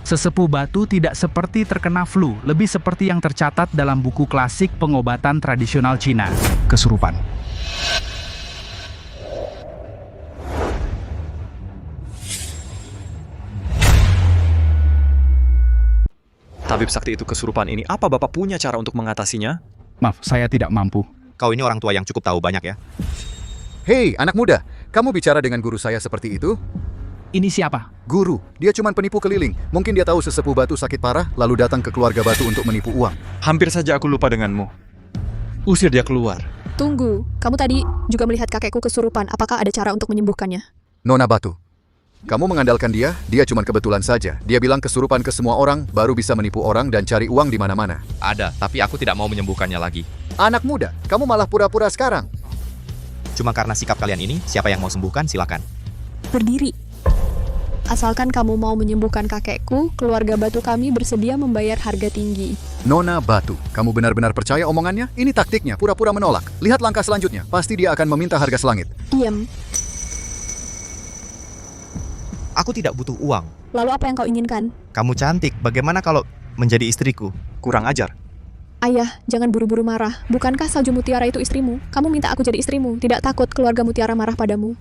Sesepuh Batu tidak seperti terkena flu, lebih seperti yang tercatat dalam buku klasik pengobatan tradisional Cina, kesurupan. tabib sakti itu kesurupan ini. Apa Bapak punya cara untuk mengatasinya? Maaf, saya tidak mampu. Kau ini orang tua yang cukup tahu banyak ya. Hei, anak muda, kamu bicara dengan guru saya seperti itu? Ini siapa? Guru, dia cuma penipu keliling. Mungkin dia tahu sesepuh Batu sakit parah, lalu datang ke keluarga Batu untuk menipu uang. Hampir saja aku lupa denganmu. Usir dia keluar. Tunggu, kamu tadi juga melihat kakekku kesurupan. Apakah ada cara untuk menyembuhkannya? Nona Batu, kamu mengandalkan dia cuma kebetulan saja. Dia bilang kesurupan ke semua orang, baru bisa menipu orang dan cari uang di mana-mana. Ada, tapi aku tidak mau menyembuhkannya lagi. Anak muda, kamu malah pura-pura sekarang. Cuma karena sikap kalian ini, siapa yang mau sembuhkan silakan. Berdiri. Asalkan kamu mau menyembuhkan kakekku, keluarga Batu kami bersedia membayar harga tinggi. Nona Batu, kamu benar-benar percaya omongannya? Ini taktiknya, pura-pura menolak. Lihat langkah selanjutnya, pasti dia akan meminta harga selangit. Diam. Aku tidak butuh uang. Lalu apa yang kau inginkan? Kamu cantik, bagaimana kalau menjadi istriku? Kurang ajar. Ayah, jangan buru-buru marah. Bukankah Salju Mutiara itu istrimu? Kamu minta aku jadi istrimu, tidak takut keluarga Mutiara marah padamu.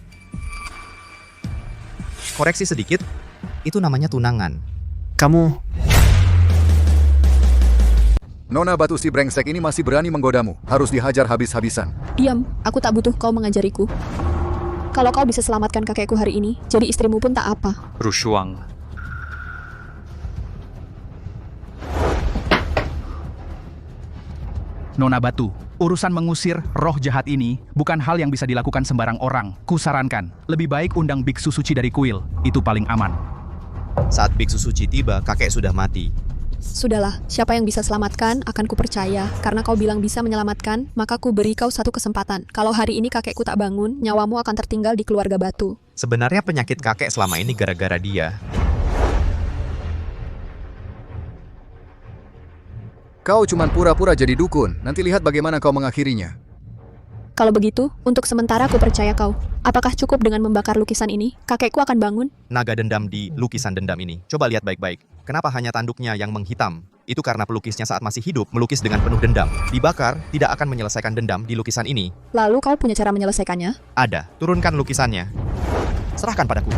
Koreksi sedikit, itu namanya tunangan. Kamu... Nona Batu si brengsek ini masih berani menggodamu. Harus dihajar habis-habisan. Diam, aku tak butuh kau mengajariku. Kalau kau bisa selamatkan kakekku hari ini, jadi istrimu pun tak apa. Rushuang. Nona Batu, urusan mengusir roh jahat ini bukan hal yang bisa dilakukan sembarang orang. Kusarankan, lebih baik undang biksu suci dari kuil. Itu paling aman. Saat biksu suci tiba, kakek sudah mati. Sudahlah, siapa yang bisa selamatkan akan kupercaya. Karena kau bilang bisa menyelamatkan, maka ku beri kau satu kesempatan. Kalau hari ini kakekku tak bangun, nyawamu akan tertinggal di keluarga Batu. Sebenarnya penyakit kakek selama ini gara-gara dia. Kau cuma pura-pura jadi dukun. Nanti lihat bagaimana kau mengakhirinya. Kalau begitu, untuk sementara aku percaya kau. Apakah cukup dengan membakar lukisan ini? Kakekku akan bangun. Naga dendam di lukisan dendam ini. Coba lihat baik-baik. Kenapa hanya tanduknya yang menghitam? Itu karena pelukisnya saat masih hidup melukis dengan penuh dendam. Dibakar tidak akan menyelesaikan dendam di lukisan ini. Lalu kau punya cara menyelesaikannya? Ada. Turunkan lukisannya. Serahkan padaku.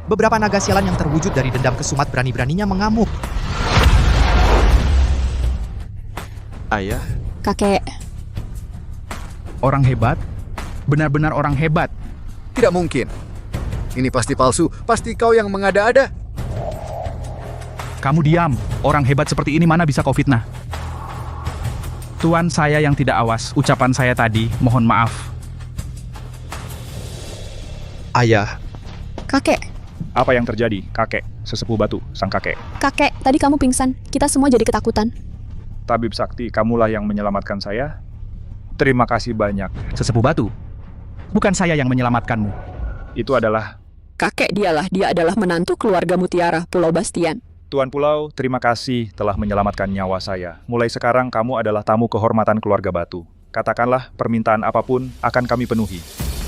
Beberapa naga sialan yang terwujud dari dendam kesumat berani-beraninya mengamuk. Ayah. Kakek. Orang hebat? Benar-benar orang hebat. Tidak mungkin. Ini pasti palsu. Pasti kau yang mengada-ada. Kamu diam. Orang hebat seperti ini mana bisa kau fitnah? Tuan saya yang tidak awas. Ucapan saya tadi, mohon maaf. Ayah. Kakek. Apa yang terjadi, kakek? Sesepuh Batu, sang kakek. Kakek, tadi kamu pingsan. Kita semua jadi ketakutan. Tabib Sakti, kamulah yang menyelamatkan saya? Terima kasih banyak. Sesepuh Batu? Bukan saya yang menyelamatkanmu. Itu adalah... Kakek dia adalah menantu keluarga Mutiara, Pulau Bastian. Tuan Pulau, terima kasih telah menyelamatkan nyawa saya. Mulai sekarang kamu adalah tamu kehormatan keluarga Batu. Katakanlah permintaan apapun akan kami penuhi.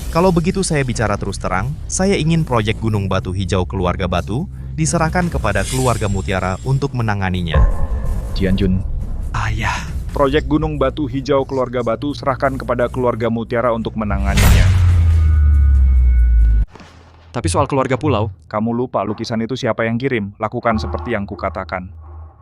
Kalau begitu saya bicara terus terang, saya ingin proyek Gunung Batu Hijau Keluarga Batu diserahkan kepada keluarga Mutiara untuk menanganinya. Tianjun. Ayah. Proyek Gunung Batu Hijau Keluarga Batu serahkan kepada keluarga Mutiara untuk menanganinya. Tapi soal keluarga pulau, kamu lupa lukisan itu siapa yang kirim. Lakukan seperti yang kukatakan.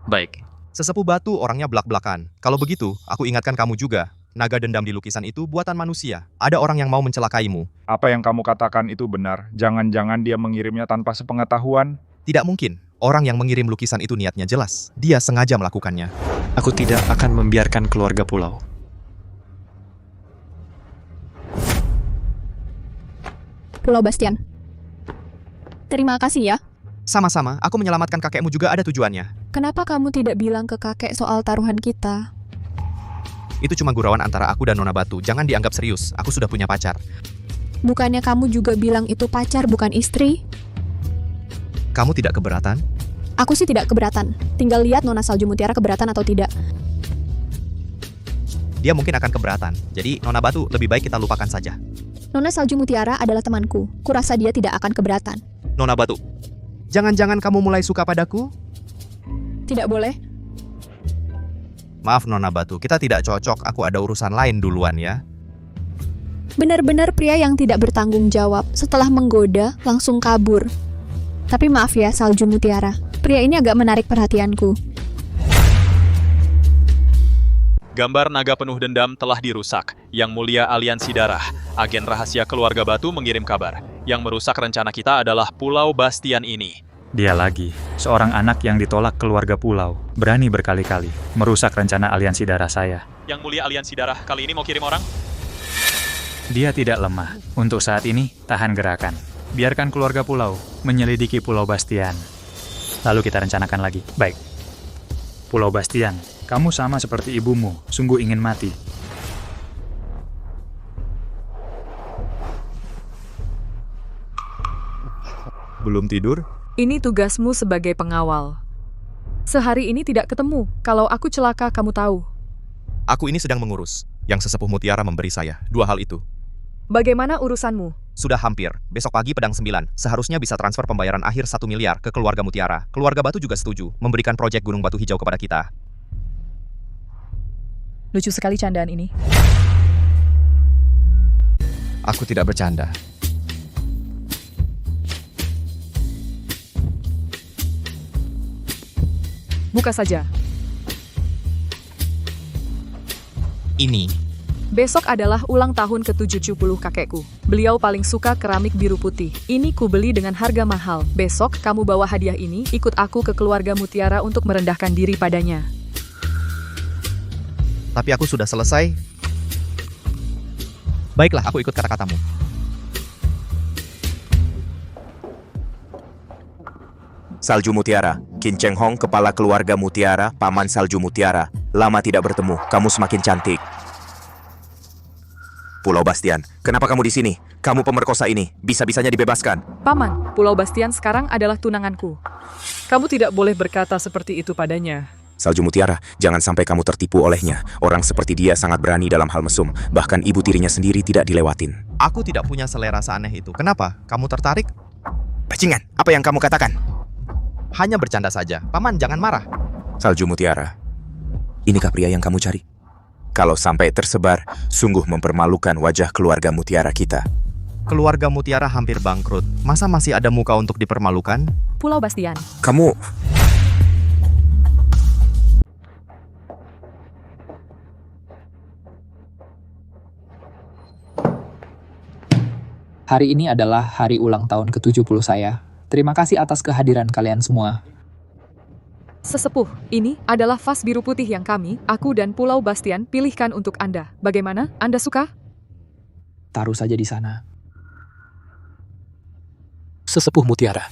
Baik. Sesepuh Batu orangnya belak-belakan. Kalau begitu, aku ingatkan kamu juga. Naga dendam di lukisan itu buatan manusia. Ada orang yang mau mencelakaimu. Apa yang kamu katakan itu benar. Jangan-jangan dia mengirimnya tanpa sepengetahuan. Tidak mungkin. Orang yang mengirim lukisan itu niatnya jelas. Dia sengaja melakukannya. Aku tidak akan membiarkan keluarga pulau. Pulau Bastian. Terima kasih ya. Sama-sama, aku menyelamatkan kakekmu juga ada tujuannya. Kenapa kamu tidak bilang ke kakek soal taruhan kita? Itu cuma gurauan antara aku dan Nona Batu. Jangan dianggap serius. Aku sudah punya pacar. Bukannya kamu juga bilang itu pacar bukan istri? Kamu tidak keberatan? Aku sih tidak keberatan. Tinggal lihat Nona Salju Mutiara keberatan atau tidak. dia mungkin akan keberatan. Jadi, Nona Batu, lebih baik kita lupakan saja. Nona Salju Mutiara adalah temanku. Kurasa dia tidak akan keberatan. Nona Batu, jangan-jangan kamu mulai suka padaku? Tidak boleh. Maaf Nona Batu, kita tidak cocok. Aku ada urusan lain duluan ya. Benar-benar pria yang tidak bertanggung jawab. Setelah menggoda, langsung kabur. Tapi maaf ya, Salju Mutiara. Pria ini agak menarik perhatianku. Gambar naga penuh dendam telah dirusak. Yang Mulia Aliansi Darah, agen rahasia keluarga Batu mengirim kabar. Yang merusak rencana kita adalah Pulau Bastian ini. Dia lagi, seorang anak yang ditolak keluarga pulau, berani berkali-kali merusak rencana aliansi darah saya. Yang Mulia Aliansi Darah kali ini mau kirim orang? Dia tidak lemah. Untuk saat ini, tahan gerakan. Biarkan keluarga pulau menyelidiki Pulau Bastian. Lalu kita rencanakan lagi. Baik. Pulau Bastian, kamu sama seperti ibumu, sungguh ingin mati. Belum tidur? Ini tugasmu sebagai pengawal. Sehari ini tidak ketemu. Kalau aku celaka, kamu tahu. Aku ini sedang mengurus. Yang sesepuh Mutiara memberi saya 2 hal itu. Bagaimana urusanmu? Sudah hampir. Besok pagi pedang 9. Seharusnya bisa transfer pembayaran akhir 1 miliar ke keluarga Mutiara. Keluarga Batu juga setuju memberikan proyek Gunung Batu Hijau kepada kita. Lucu sekali candaan ini. Aku tidak bercanda. Buka saja. Ini. Besok adalah ulang tahun ke-70 kakekku. Beliau paling suka keramik biru putih. Ini kubeli dengan harga mahal. Besok kamu bawa hadiah ini, ikut aku ke keluarga Mutiara untuk merendahkan diri padanya. Tapi aku sudah selesai. Baiklah, aku ikut kata-katamu. Salju Mutiara, Qin Cheng Hong, kepala keluarga Mutiara, paman Salju Mutiara. Lama tidak bertemu, kamu semakin cantik. Pulau Bastian, kenapa kamu di sini? Kamu pemerkosa ini, bisa-bisanya dibebaskan. Paman, Pulau Bastian sekarang adalah tunanganku. Kamu tidak boleh berkata seperti itu padanya. Salju Mutiara, jangan sampai kamu tertipu olehnya. Orang seperti dia sangat berani dalam hal mesum, bahkan ibu tirinya sendiri tidak dilewatin. Aku tidak punya selera seaneh itu. Kenapa? Kamu tertarik? Bajingan, apa yang kamu katakan? Hanya bercanda saja. Paman, jangan marah. Salju Mutiara, inikah pria yang kamu cari? Kalau sampai tersebar, sungguh mempermalukan wajah keluarga Mutiara kita. Keluarga Mutiara hampir bangkrut. Masa masih ada muka untuk dipermalukan? Pulau Bastian. Kamu... Hari ini adalah hari ulang tahun ke-70 saya. Terima kasih atas kehadiran kalian semua. Sesepuh, ini adalah vas biru putih yang kami, aku dan Pulau Bastian pilihkan untuk Anda. Bagaimana? Anda suka? Taruh saja di sana. Sesepuh Mutiara.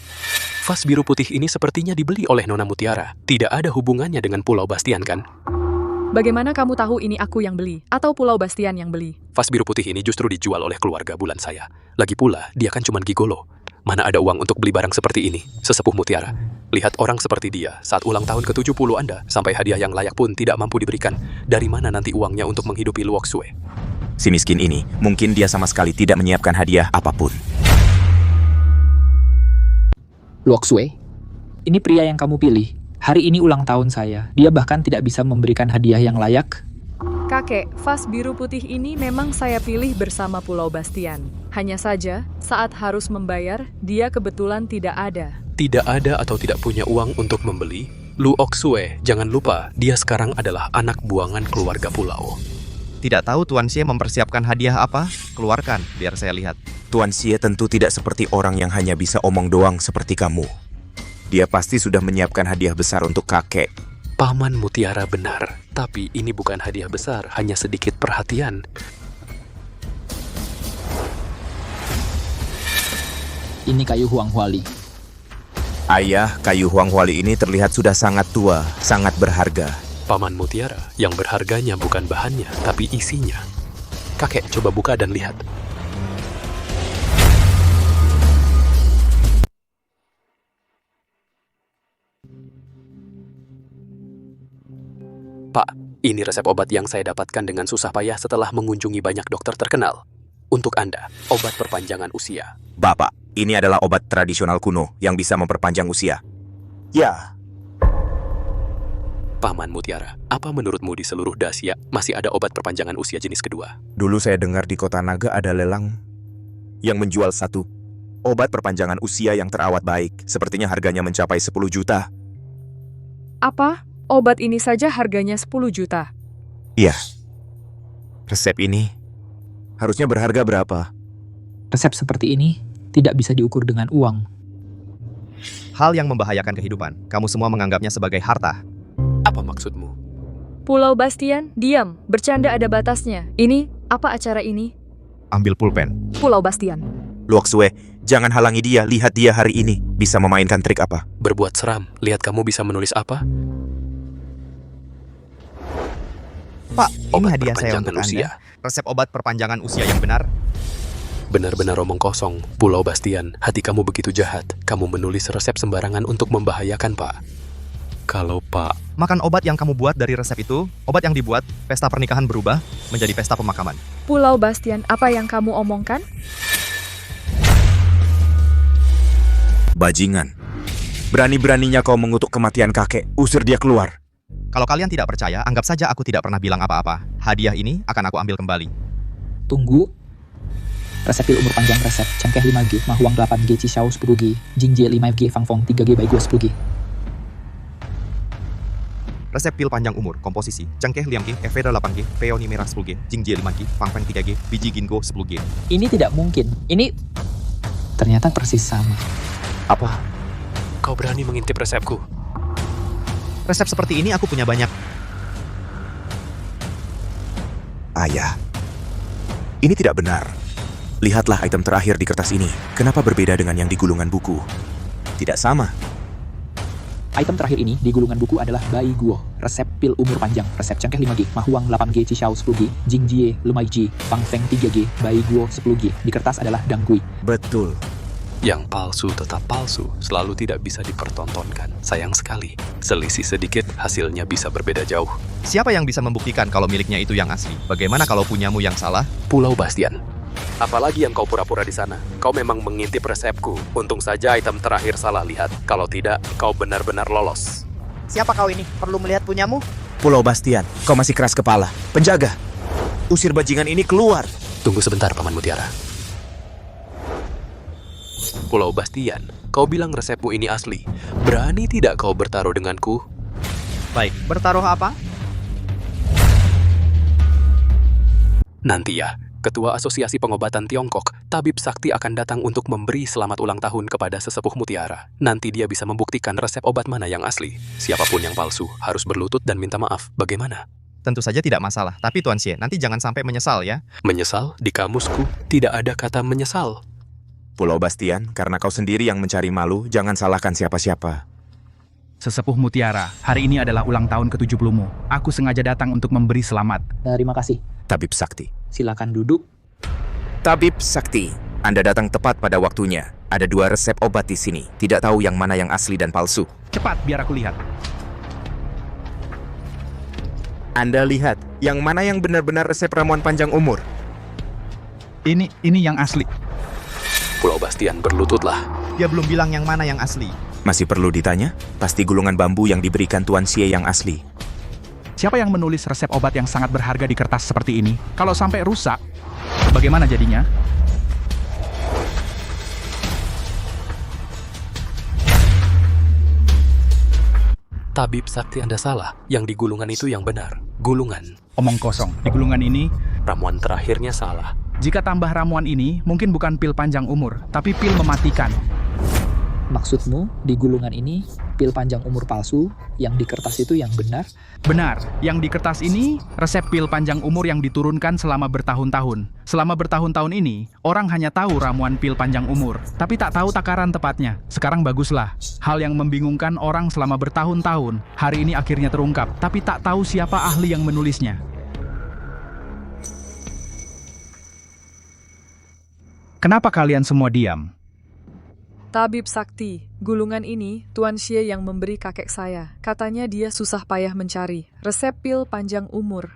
Vas biru putih ini sepertinya dibeli oleh Nona Mutiara. Tidak ada hubungannya dengan Pulau Bastian, kan? Bagaimana kamu tahu ini aku yang beli, atau Pulau Bastian yang beli? Vas biru putih ini justru dijual oleh keluarga bulan saya. Lagi pula, dia kan cuma gigolo. Mana ada uang untuk beli barang seperti ini, Sesepuh Mutiara. Lihat orang seperti dia, saat ulang tahun ke-70 Anda, sampai hadiah yang layak pun tidak mampu diberikan. Dari mana nanti uangnya untuk menghidupi Luok Sue? Si miskin ini, mungkin dia sama sekali tidak menyiapkan hadiah apapun. Luok Sue, ini pria yang kamu pilih. Hari ini ulang tahun saya. Dia bahkan tidak bisa memberikan hadiah yang layak. Kakek, vas biru putih ini memang saya pilih bersama Pulau Bastian. Hanya saja, saat harus membayar, dia kebetulan tidak ada. Tidak ada atau tidak punya uang untuk membeli? Luok Sue, jangan lupa, dia sekarang adalah anak buangan keluarga pulau. Tidak tahu Tuan Xie mempersiapkan hadiah apa? Keluarkan, biar saya lihat. Tuan Xie tentu tidak seperti orang yang hanya bisa omong doang seperti kamu. Dia pasti sudah menyiapkan hadiah besar untuk kakek. Paman Mutiara benar, tapi ini bukan hadiah besar, hanya sedikit perhatian. Ini kayu Huang Huali. Ayah, kayu Huang Huali ini terlihat sudah sangat tua, sangat berharga. Paman Mutiara, yang berharganya bukan bahannya, tapi isinya. Kakek, coba buka dan lihat. Pak, Ini resep obat yang saya dapatkan dengan susah payah setelah mengunjungi banyak dokter terkenal. Untuk Anda, obat perpanjangan usia. Bapak, ini adalah obat tradisional kuno yang bisa memperpanjang usia. Ya. Paman Mutiara, apa menurutmu di seluruh Dacia masih ada obat perpanjangan usia jenis kedua? Dulu saya dengar di kota Naga ada lelang yang menjual satu obat perpanjangan usia yang terawat baik. Sepertinya harganya mencapai 10 juta. Apa? Obat ini saja harganya 10 juta. Iya. Resep ini harusnya berharga berapa? Resep seperti ini tidak bisa diukur dengan uang. Hal yang membahayakan kehidupan, kamu semua menganggapnya sebagai harta. Apa maksudmu? Pulau Bastian, diam. Bercanda ada batasnya. Ini, apa acara ini? Ambil pulpen. Pulau Bastian. Luoxue, jangan halangi dia. Lihat dia hari ini bisa memainkan trik apa. Berbuat seram. Lihat kamu bisa menulis apa? Pak, ini Obat hadiah saya untuk perpanjangan Anda. Resep obat perpanjangan usia yang benar. Benar-benar omong kosong. Pulau Bastian, hati kamu begitu jahat. Kamu menulis resep sembarangan untuk membahayakan, Pak. Kalau Pak... Makan obat yang kamu buat dari resep itu, obat yang dibuat, pesta pernikahan berubah menjadi pesta pemakaman. Pulau Bastian, apa yang kamu omongkan? Bajingan. Berani-beraninya kau mengutuk kematian kakek. Usir dia keluar. Kalau kalian tidak percaya, anggap saja aku tidak pernah bilang apa-apa. Hadiah ini akan aku ambil kembali. Tunggu. Resep pil umur panjang resep cengkeh 5G, mahuang 8G, cisau 10G, jingje 5G, fangfong 3G, baiguo 10G. Resep pil panjang umur, komposisi, cengkeh 5G, efedra 8G, peony merah 10G, jingje 5G, fangfeng 3G, biji ginkgo 10G. Ini tidak mungkin. Ini ternyata persis sama. Apa? Kau berani mengintip resepku? Resep seperti ini aku punya banyak. Ayah, ini tidak benar. Lihatlah item terakhir di kertas ini. Kenapa berbeda dengan yang di gulungan buku? Tidak sama. Item terakhir ini di gulungan buku adalah baiguo, resep pil umur panjang, resep cengkeh 5G, mahuang 8G, cisau 10G, jingjie 5G, fangfeng 3G, baiguo 10G. Di kertas adalah dangkui. Betul. Yang palsu tetap palsu, selalu tidak bisa dipertontonkan. Sayang sekali, selisih sedikit hasilnya bisa berbeda jauh. Siapa yang bisa membuktikan kalau miliknya itu yang asli? Bagaimana kalau punyamu yang salah? Pulau Bastian. Apalagi yang kau pura-pura di sana? Kau memang mengintip resepku. Untung saja item terakhir salah lihat. Kalau tidak, kau benar-benar lolos. Siapa kau ini? Perlu melihat punyamu? Pulau Bastian, kau masih keras kepala. Penjaga, usir bajingan ini keluar. Tunggu sebentar, Paman Mutiara. Pulau Bastian, kau bilang resepmu ini asli. Berani tidak kau bertaruh denganku? Baik, bertaruh apa? Nanti ya, Ketua Asosiasi Pengobatan Tiongkok, Tabib Sakti akan datang untuk memberi selamat ulang tahun kepada sesepuh Mutiara. Nanti dia bisa membuktikan resep obat mana yang asli. Siapapun yang palsu harus berlutut dan minta maaf. Bagaimana? Tentu saja tidak masalah. Tapi Tuan Xie, nanti jangan sampai menyesal ya. Menyesal? Di kamusku tidak ada kata menyesal. Pulau Bastian, karena kau sendiri yang mencari malu, jangan salahkan siapa-siapa. Sesepuh Mutiara, hari ini adalah ulang tahun ke-70-mu. Aku sengaja datang untuk memberi selamat. Terima kasih. Tabib Sakti. Silakan duduk. Tabib Sakti, Anda datang tepat pada waktunya. Ada 2 resep obat di sini. Tidak tahu yang mana yang asli dan palsu. Cepat, biar aku lihat. Anda lihat, yang mana yang benar-benar resep ramuan panjang umur? Ini yang asli. Pulau Bastian, berlututlah. Dia belum bilang yang mana yang asli. Masih perlu ditanya? Pasti gulungan bambu yang diberikan Tuan Xie yang asli. Siapa yang menulis resep obat yang sangat berharga di kertas seperti ini? Kalau sampai rusak, bagaimana jadinya? Tabib Sakti, Anda salah. Yang di gulungan itu yang benar. Gulungan. Omong kosong. Di gulungan ini, ramuan terakhirnya salah. Jika tambah ramuan ini, mungkin bukan pil panjang umur, tapi pil mematikan. Maksudmu, di gulungan ini, pil panjang umur palsu, yang di kertas itu yang benar? Benar, yang di kertas ini, resep pil panjang umur yang diturunkan selama bertahun-tahun. Selama bertahun-tahun ini, orang hanya tahu ramuan pil panjang umur, tapi tak tahu takaran tepatnya. Sekarang baguslah, hal yang membingungkan orang selama bertahun-tahun, hari ini akhirnya terungkap, tapi tak tahu siapa ahli yang menulisnya. Kenapa kalian semua diam? Tabib sakti, gulungan ini Tuan Xie yang memberi kakek saya. Katanya dia susah payah mencari. Resep pil panjang umur.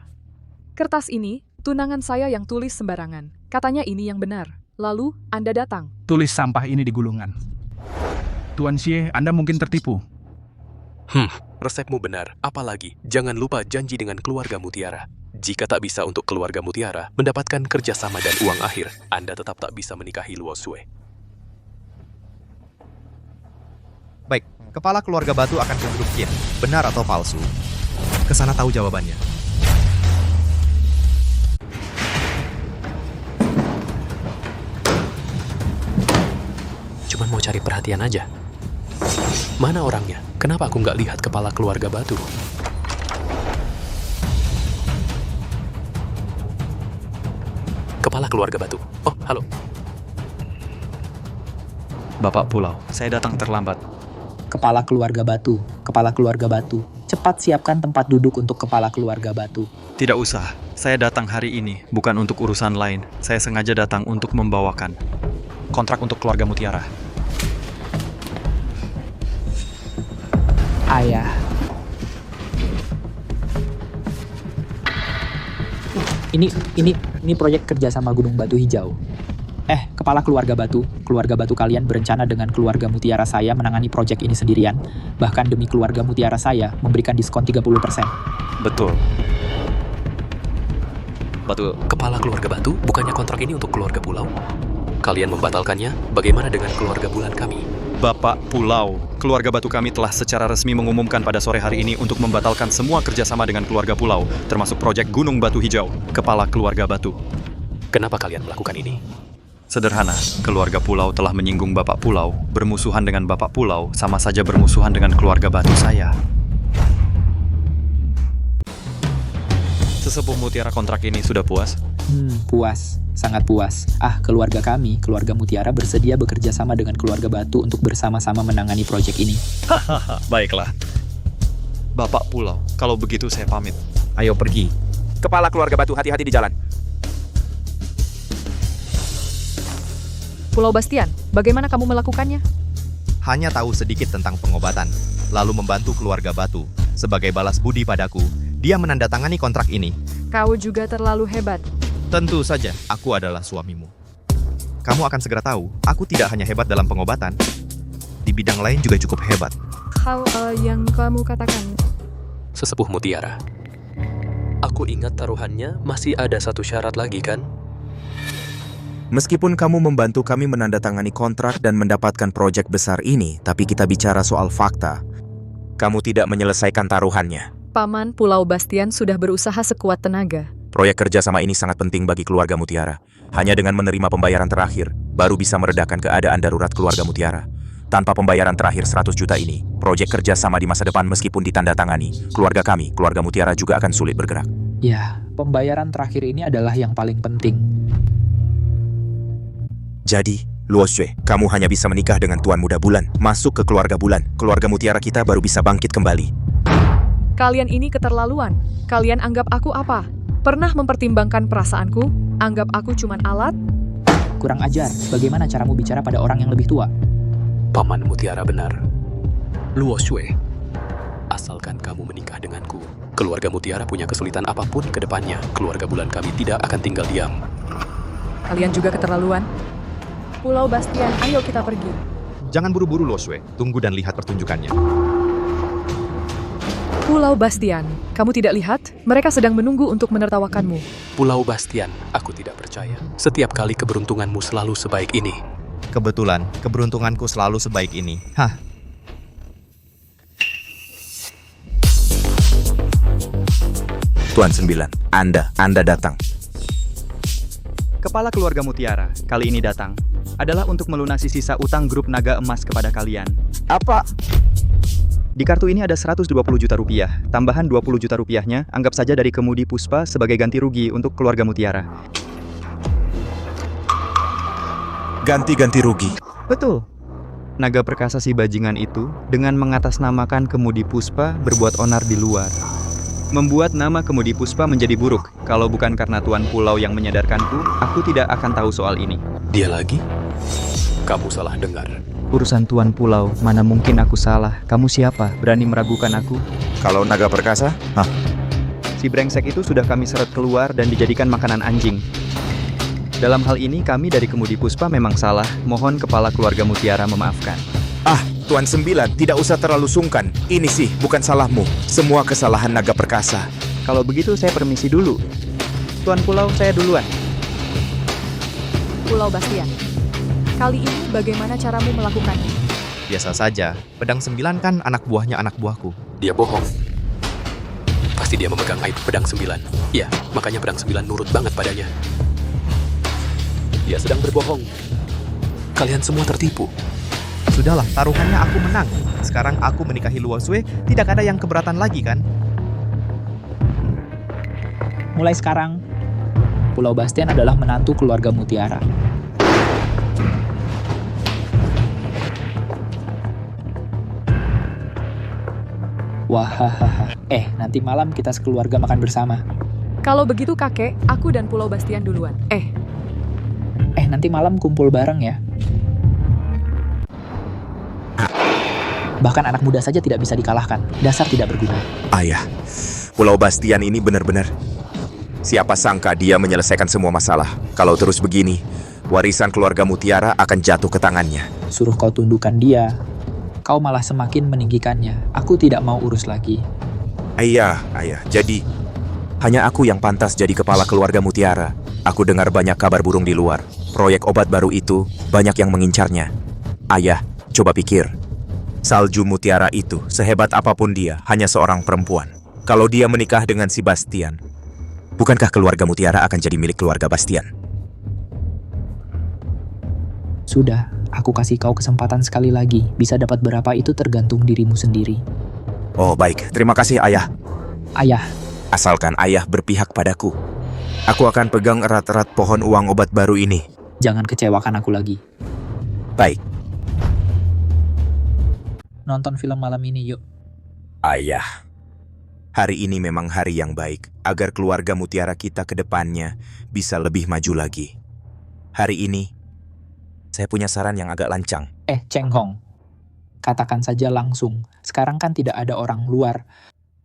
Kertas ini, tunangan saya yang tulis sembarangan. Katanya ini yang benar. Lalu, Anda datang. Tulis sampah ini di gulungan. Tuan Xie, Anda mungkin tertipu. Resepmu benar. Apalagi, jangan lupa janji dengan keluarga Mutiara. Jika tak bisa untuk keluarga Mutiara mendapatkan kerjasama dan uang akhir, Anda tetap tak bisa menikahi Luo Shui. Baik, kepala keluarga batu akan ke grup Qin. Benar atau palsu? Kesana tahu jawabannya. Cuman mau cari perhatian aja. Mana orangnya? Kenapa aku nggak lihat kepala keluarga batu? Kepala keluarga batu. Oh, halo. Bapak Pulau, saya datang terlambat. Kepala keluarga batu, kepala keluarga batu. Cepat siapkan tempat duduk untuk kepala keluarga batu. Tidak usah, saya datang hari ini, bukan untuk urusan lain. Saya sengaja datang untuk membawakan kontrak untuk keluarga Mutiara. Ayah. Ini proyek kerja sama Gunung Batu Hijau. Kepala keluarga batu kalian berencana dengan keluarga Mutiara saya menangani proyek ini sendirian. Bahkan demi keluarga Mutiara saya memberikan diskon 30%. Betul. Kepala keluarga batu, bukannya kontrak ini untuk keluarga pulau? Kalian membatalkannya, bagaimana dengan keluarga bulan kami? Bapak Pulau, keluarga batu kami telah secara resmi mengumumkan pada sore hari ini untuk membatalkan semua kerjasama dengan keluarga pulau, termasuk proyek Gunung Batu Hijau, kepala keluarga batu. Kenapa kalian melakukan ini? Sederhana, keluarga pulau telah menyinggung Bapak Pulau, bermusuhan dengan Bapak Pulau, sama saja bermusuhan dengan keluarga batu saya. Sesepuh Mutiara kontrak ini sudah puas? Puas. Sangat puas. Keluarga kami, keluarga Mutiara bersedia bekerja sama dengan keluarga Batu untuk bersama-sama menangani proyek ini. Hahaha, baiklah. Bapak Pulau, kalau begitu saya pamit. Ayo pergi. Kepala keluarga Batu, hati-hati di jalan. Pulau Bastian, bagaimana kamu melakukannya? Hanya tahu sedikit tentang pengobatan, lalu membantu keluarga Batu. Sebagai balas budi padaku, dia menandatangani kontrak ini. Kau juga terlalu hebat. Tentu saja, aku adalah suamimu. Kamu akan segera tahu, aku tidak hanya hebat dalam pengobatan. Di bidang lain juga cukup hebat. Hal yang kamu katakan. Sesepuh Mutiara. Aku ingat taruhannya masih ada satu syarat lagi kan? Meskipun kamu membantu kami menandatangani kontrak dan mendapatkan proyek besar ini, tapi kita bicara soal fakta. Kamu tidak menyelesaikan taruhannya. Paman Pulau Bastian sudah berusaha sekuat tenaga. Proyek kerjasama ini sangat penting bagi keluarga Mutiara. Hanya dengan menerima pembayaran terakhir, baru bisa meredakan keadaan darurat keluarga Mutiara. Tanpa pembayaran terakhir 100 juta ini, proyek kerjasama di masa depan meskipun ditandatangani, keluarga kami, keluarga Mutiara juga akan sulit bergerak. Ya, pembayaran terakhir ini adalah yang paling penting. Jadi, Luo Shui, kamu hanya bisa menikah dengan Tuan Muda Bulan, masuk ke keluarga Bulan. Keluarga Mutiara kita baru bisa bangkit kembali. Kalian ini keterlaluan. Kalian anggap aku apa? Pernah mempertimbangkan perasaanku? Anggap aku cuman alat? Kurang ajar, bagaimana caramu bicara pada orang yang lebih tua? Paman Mutiara benar. Luo Shui, asalkan kamu menikah denganku, keluarga Mutiara punya kesulitan apapun ke depannya, keluarga Bulan kami tidak akan tinggal diam. Kalian juga keterlaluan. Pulau Bastian, ayo kita pergi. Jangan buru-buru, Luo Shui. Tunggu dan lihat pertunjukannya. Pulau Bastian, kamu tidak lihat? Mereka sedang menunggu untuk menertawakanmu. Pulau Bastian, aku tidak percaya. Setiap kali keberuntunganmu selalu sebaik ini. Kebetulan, keberuntunganku selalu sebaik ini. Tuan 9, Anda datang. Kepala keluarga Mutiara, kali ini datang adalah untuk melunasi sisa utang grup naga emas kepada kalian. Apa? Di kartu ini ada 120 juta rupiah, tambahan 20 juta rupiahnya anggap saja dari kemudi Puspa sebagai ganti rugi untuk keluarga Mutiara. Ganti rugi? Betul. Naga perkasa si bajingan itu dengan mengatasnamakan kemudi Puspa berbuat onar di luar. Membuat nama kemudi Puspa menjadi buruk. Kalau bukan karena Tuan Pulau yang menyadarkanku, aku tidak akan tahu soal ini. Dia lagi? Kamu salah dengar. Urusan Tuan Pulau, mana mungkin aku salah. Kamu siapa? Berani meragukan aku? Kalau naga perkasa? Hah? Si brengsek itu sudah kami seret keluar dan dijadikan makanan anjing. Dalam hal ini kami dari Kemudi Puspa memang salah. Mohon kepala keluarga Mutiara memaafkan. Ah, Tuan Sembilan, tidak usah terlalu sungkan. Ini sih bukan salahmu. Semua kesalahan naga perkasa. Kalau begitu saya permisi dulu. Tuan Pulau, saya duluan. Pulau Bastian, kali ini bagaimana caramu melakukannya? Biasa saja, pedang 9 kan anak buahnya anak buahku. Dia bohong. Pasti dia memegang aib pedang 9. Ya, makanya pedang 9 nurut banget padanya. Dia sedang berbohong. Kalian semua tertipu. Sudahlah, taruhannya aku menang. Sekarang aku menikahi Luo Xue, tidak ada yang keberatan lagi kan? Mulai sekarang, Pulau Bastian adalah menantu keluarga Mutiara. Wahahaha. Nanti malam kita sekeluarga makan bersama. Kalau begitu kakek, aku dan Pulau Bastian duluan. Nanti malam kumpul bareng ya. Bahkan anak muda saja tidak bisa dikalahkan. Dasar tidak berguna. Ayah, Pulau Bastian ini benar-benar... Siapa sangka dia menyelesaikan semua masalah. Kalau terus begini, warisan keluarga Mutiara akan jatuh ke tangannya. Suruh kau tundukkan dia, kau malah semakin meninggikannya. Aku tidak mau urus lagi. Ayah, jadi hanya aku yang pantas jadi kepala keluarga Mutiara. Aku dengar banyak kabar burung di luar. Proyek obat baru itu banyak yang mengincarnya. Ayah, coba pikir. Salju Mutiara itu, sehebat apapun dia, hanya seorang perempuan. Kalau dia menikah dengan si Bastian, bukankah keluarga Mutiara akan jadi milik keluarga Bastian? Sudah, aku kasih kau kesempatan sekali lagi. Bisa dapat berapa itu tergantung dirimu sendiri. Oh baik, terima kasih ayah. Ayah. Asalkan ayah berpihak padaku, aku akan pegang erat-erat pohon uang obat baru ini. Jangan kecewakan aku lagi. Baik. Nonton film malam ini yuk. Ayah. Hari ini memang hari yang baik, agar keluarga Mutiara kita ke depannya bisa lebih maju lagi. Hari ini, saya punya saran yang agak lancang. Cheng Hong, katakan saja langsung. Sekarang kan tidak ada orang luar.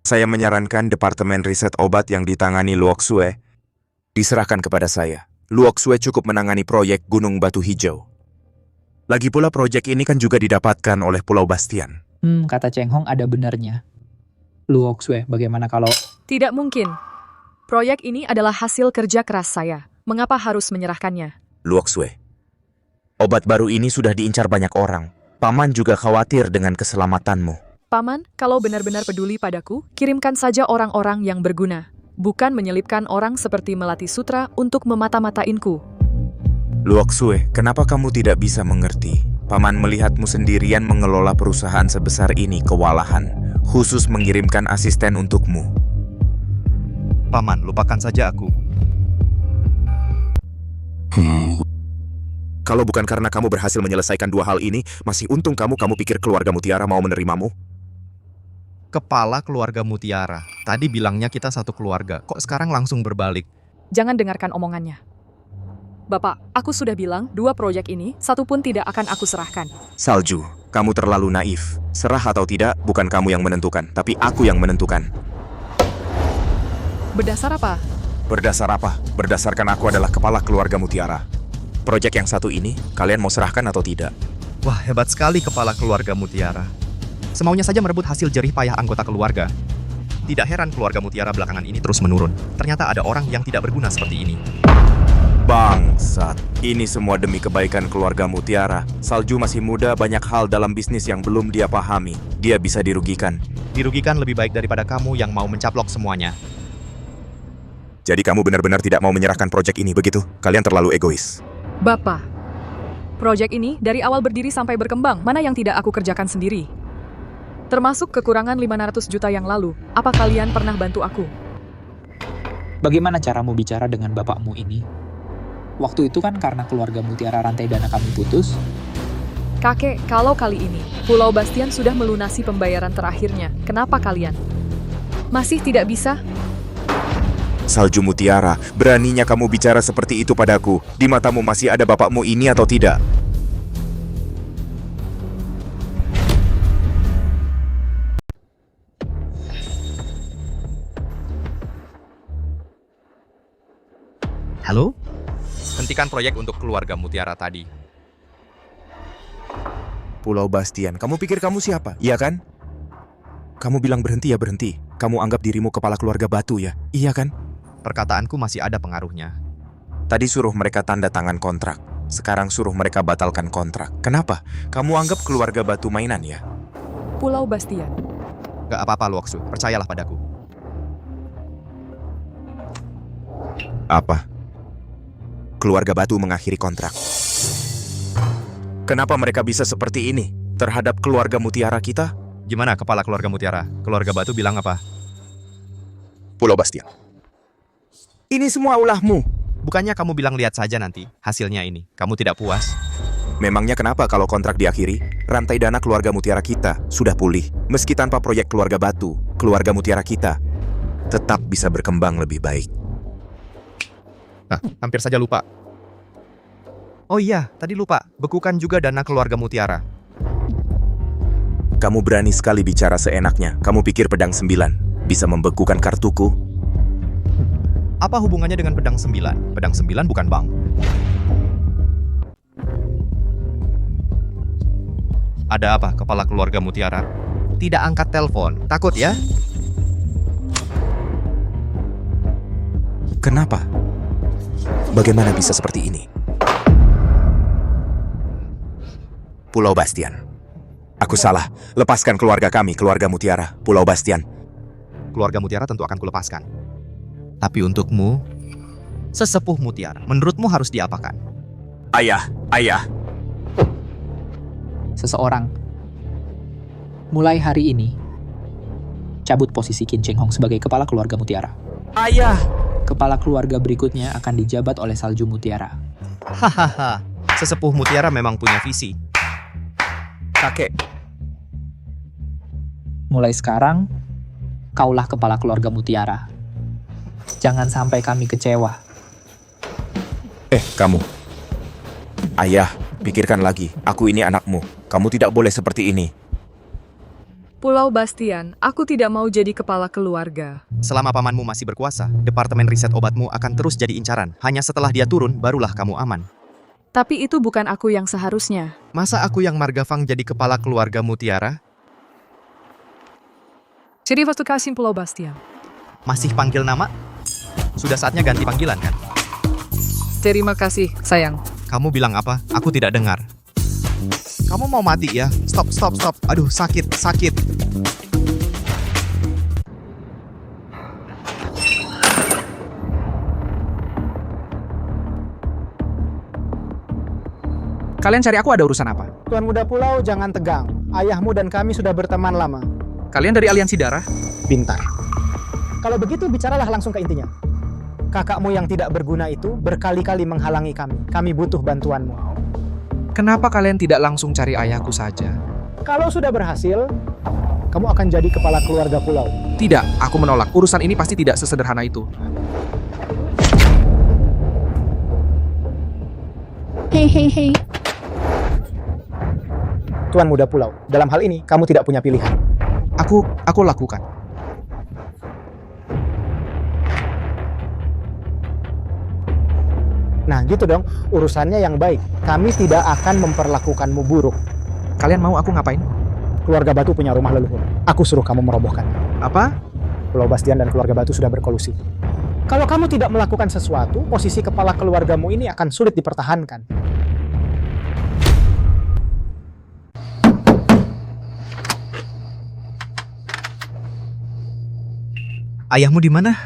Saya menyarankan Departemen Riset Obat yang ditangani Luo Xue diserahkan kepada saya. Luo Xue cukup menangani proyek Gunung Batu Hijau. Lagi pula proyek ini kan juga didapatkan oleh Pulau Bastian. Kata Cheng Hong ada benarnya. Luo Xue, bagaimana kalau... Tidak mungkin. Proyek ini adalah hasil kerja keras saya. Mengapa harus menyerahkannya? Luo Xue, obat baru ini sudah diincar banyak orang. Paman juga khawatir dengan keselamatanmu. Paman, kalau benar-benar peduli padaku, kirimkan saja orang-orang yang berguna. Bukan menyelipkan orang seperti Melati Sutra untuk memata-matainku. Luo Xue, kenapa kamu tidak bisa mengerti? Paman melihatmu sendirian mengelola perusahaan sebesar ini kewalahan. Khusus mengirimkan asisten untukmu. Paman, lupakan saja aku. Kalau bukan karena kamu berhasil menyelesaikan dua hal ini, masih untung kamu pikir keluarga Mutiara mau menerimamu. Kepala keluarga Mutiara. Tadi bilangnya kita satu keluarga. Kok sekarang langsung berbalik? Jangan dengarkan omongannya. Bapak, aku sudah bilang 2 proyek ini, satu pun tidak akan aku serahkan. Salju, kamu terlalu naif. Serah atau tidak, bukan kamu yang menentukan, tapi aku yang menentukan. Berdasar apa? Berdasar apa? Berdasarkan aku adalah kepala keluarga Mutiara. Proyek yang satu ini, kalian mau serahkan atau tidak? Wah, hebat sekali kepala keluarga Mutiara. Semaunya saja merebut hasil jerih payah anggota keluarga. Tidak heran keluarga Mutiara belakangan ini terus menurun. Ternyata ada orang yang tidak berguna seperti ini. Bangsat, ini semua demi kebaikan keluarga Mutiara. Salju masih muda, banyak hal dalam bisnis yang belum dia pahami. Dia bisa dirugikan. Dirugikan lebih baik daripada kamu yang mau mencaplok semuanya. Jadi kamu benar-benar tidak mau menyerahkan proyek ini, begitu? Kalian terlalu egois. Bapak, proyek ini dari awal berdiri sampai berkembang, mana yang tidak aku kerjakan sendiri? Termasuk kekurangan 500 juta yang lalu. Apa kalian pernah bantu aku? Bagaimana caramu bicara dengan bapakmu ini? Waktu itu kan karena keluarga Mutiara rantai dana kami putus. Kakek, kalau kali ini Pulau Bastian sudah melunasi pembayaran terakhirnya, kenapa kalian masih tidak bisa? Salju Mutiara, beraninya kamu bicara seperti itu padaku. Di matamu masih ada bapakmu ini atau tidak? Halo? Hentikan proyek untuk keluarga Mutiara tadi. Pulau Bastian, kamu pikir kamu siapa? Iya kan? Kamu bilang berhenti ya berhenti. Kamu anggap dirimu kepala keluarga batu ya? Iya kan? Perkataanku masih ada pengaruhnya. Tadi suruh mereka tanda tangan kontrak. Sekarang suruh mereka batalkan kontrak. Kenapa? Kamu anggap keluarga batu mainan ya? Pulau Bastian. Gak apa-apa, Luoksu. Percayalah padaku. Apa? Keluarga batu mengakhiri kontrak. Kenapa mereka bisa seperti ini terhadap keluarga Mutiara kita? Gimana kepala keluarga Mutiara? Keluarga batu bilang apa? Pulau Bastian. Ini semua ulahmu. Bukannya kamu bilang lihat saja nanti hasilnya ini. Kamu tidak puas? Memangnya kenapa kalau kontrak diakhiri, rantai dana keluarga Mutiara kita sudah pulih. Meski tanpa proyek keluarga batu, keluarga Mutiara kita tetap bisa berkembang lebih baik. Hampir saja lupa. Oh iya, tadi lupa. Bekukan juga dana keluarga Mutiara. Kamu berani sekali bicara seenaknya. Kamu pikir pedang 9 bisa membekukan kartuku? Apa hubungannya dengan pedang 9? Pedang 9 bukan bank. Ada apa, kepala keluarga Mutiara? Tidak angkat telepon. Takut ya? Kenapa? Bagaimana bisa seperti ini? Pulau Bastian. Aku salah. Lepaskan keluarga kami, keluarga Mutiara. Pulau Bastian. Keluarga Mutiara tentu akan kulepaskan. Tapi untukmu, sesepuh Mutiara, menurutmu harus diapakan? Ayah, ayah. Seseorang. Mulai hari ini, cabut posisi Qin Cheng Hong sebagai kepala keluarga Mutiara. Ayah! Kepala keluarga berikutnya akan dijabat oleh Salju Mutiara. Hahaha, sesepuh Mutiara memang punya visi. Kakek. Mulai sekarang, kaulah kepala keluarga Mutiara. Jangan sampai kami kecewa. Kamu. Ayah, pikirkan lagi. Aku ini anakmu. Kamu tidak boleh seperti ini. Pulau Bastian, aku tidak mau jadi kepala keluarga. Selama pamanmu masih berkuasa, Departemen Riset Obatmu akan terus jadi incaran. Hanya setelah dia turun, barulah kamu aman. Tapi itu bukan aku yang seharusnya. Masa aku yang Margafang jadi kepala keluarga Mutiara? Jadi waktu kasih Pulau Bastian. Masih panggil nama? Sudah saatnya ganti panggilan kan? Terima kasih, sayang. Kamu bilang apa? Aku tidak dengar. Kamu mau mati ya? Stop. Aduh, sakit. Kalian cari aku ada urusan apa? Tuan Muda Pulau, jangan tegang. Ayahmu dan kami sudah berteman lama. Kalian dari Aliansi Darah? Pintar. Kalau begitu, bicaralah langsung ke intinya. Kakakmu yang tidak berguna itu berkali-kali menghalangi kami. Kami butuh bantuanmu. Kenapa kalian tidak langsung cari ayahku saja? Kalau sudah berhasil, kamu akan jadi kepala keluarga pulau. Tidak, aku menolak. Urusan ini pasti tidak sesederhana itu. Hei. Tuan Muda Pulau, dalam hal ini kamu tidak punya pilihan. Aku lakukan. Nah gitu dong, urusannya yang baik. Kami tidak akan memperlakukanmu buruk. Kalian mau aku ngapain? Keluarga Batu punya rumah leluhur. Aku suruh kamu merobohkan. Apa? Pulau Bastian dan keluarga Batu sudah berkolusi. Kalau kamu tidak melakukan sesuatu, posisi kepala keluargamu ini akan sulit dipertahankan. Ayahmu di mana?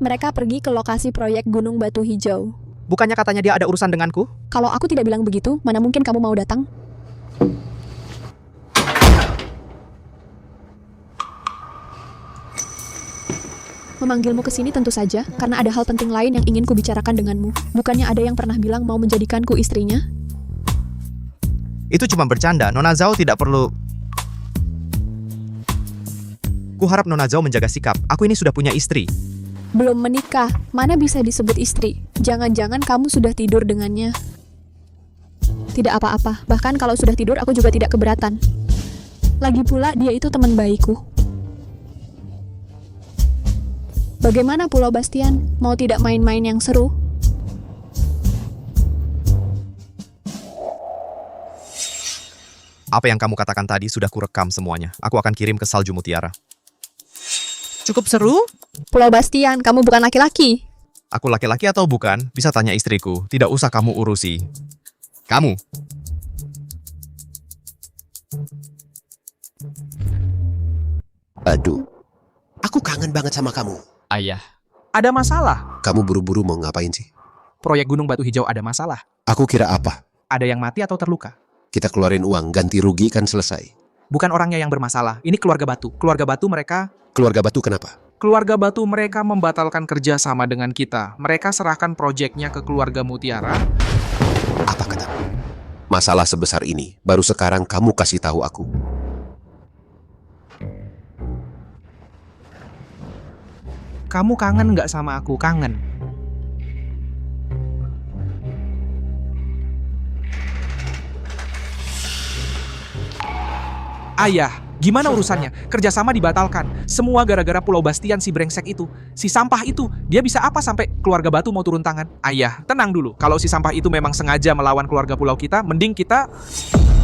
Mereka pergi ke lokasi proyek Gunung Batu Hijau. Bukannya katanya dia ada urusan denganku? Kalau aku tidak bilang begitu, mana mungkin kamu mau datang? Memanggilmu ke sini tentu saja, karena ada hal penting lain yang ingin kubicarakan denganmu. Bukannya ada yang pernah bilang mau menjadikanku istrinya? Itu cuma bercanda, Nona Zhao tidak perlu... Kuharap Nona Zhao menjaga sikap, aku ini sudah punya istri. Belum menikah, mana bisa disebut istri? Jangan-jangan kamu sudah tidur dengannya. Tidak apa-apa, bahkan kalau sudah tidur aku juga tidak keberatan. Lagi pula dia itu teman baikku. Bagaimana Pulau Bastian? Mau tidak main-main yang seru? Apa yang kamu katakan tadi sudah kurekam semuanya. Aku akan kirim ke Salju Mutiara. Cukup seru? Pulau Bastian, kamu bukan laki-laki. Aku laki-laki atau bukan? Bisa tanya istriku. Tidak usah kamu urusi. Kamu. Aduh, aku kangen banget sama kamu. Ayah. Ada masalah. Kamu buru-buru mau ngapain sih? Proyek Gunung Batu Hijau ada masalah. Aku kira apa? Ada yang mati atau terluka. Kita keluarin uang, ganti rugi kan selesai. Bukan orangnya yang bermasalah. Ini keluarga Batu. Keluarga Batu mereka... Keluarga Batu kenapa? Keluarga Batu mereka membatalkan kerja sama dengan kita. Mereka serahkan proyeknya ke keluarga Mutiara. Apa katamu? Masalah sebesar ini, baru sekarang kamu kasih tahu aku. Kamu kangen nggak sama aku? Kangen. Ayah, gimana urusannya? Kerjasama dibatalkan. Semua gara-gara Pulau Bastian si brengsek itu. Si sampah itu, dia bisa apa sampai keluarga Batu mau turun tangan? Ayah, tenang dulu. Kalau si sampah itu memang sengaja melawan keluarga pulau kita, mending kita...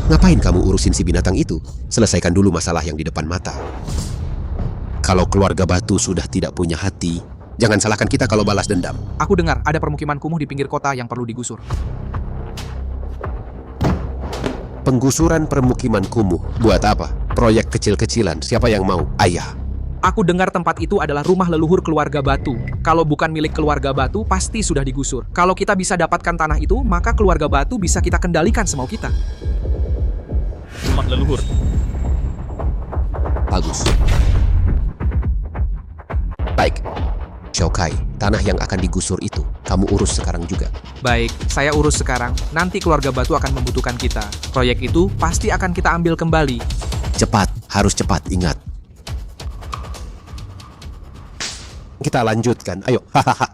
Ngapain kamu urusin si binatang itu? Selesaikan dulu masalah yang di depan mata. Kalau keluarga Batu sudah tidak punya hati, jangan salahkan kita kalau balas dendam. Aku dengar ada permukiman kumuh di pinggir kota yang perlu digusur. Penggusuran permukiman kumuh, buat apa? Proyek kecil-kecilan, siapa yang mau? Ayah. Aku dengar tempat itu adalah rumah leluhur keluarga Batu. Kalau bukan milik keluarga Batu, pasti sudah digusur. Kalau kita bisa dapatkan tanah itu, maka keluarga Batu bisa kita kendalikan semau kita. Rumah leluhur. Bagus. Baik. Shokai, tanah yang akan digusur itu, kamu urus sekarang juga. Baik, saya urus sekarang. Nanti keluarga Batu akan membutuhkan kita. Proyek itu pasti akan kita ambil kembali. Cepat, harus cepat, ingat. Kita lanjutkan, ayo. Hahaha.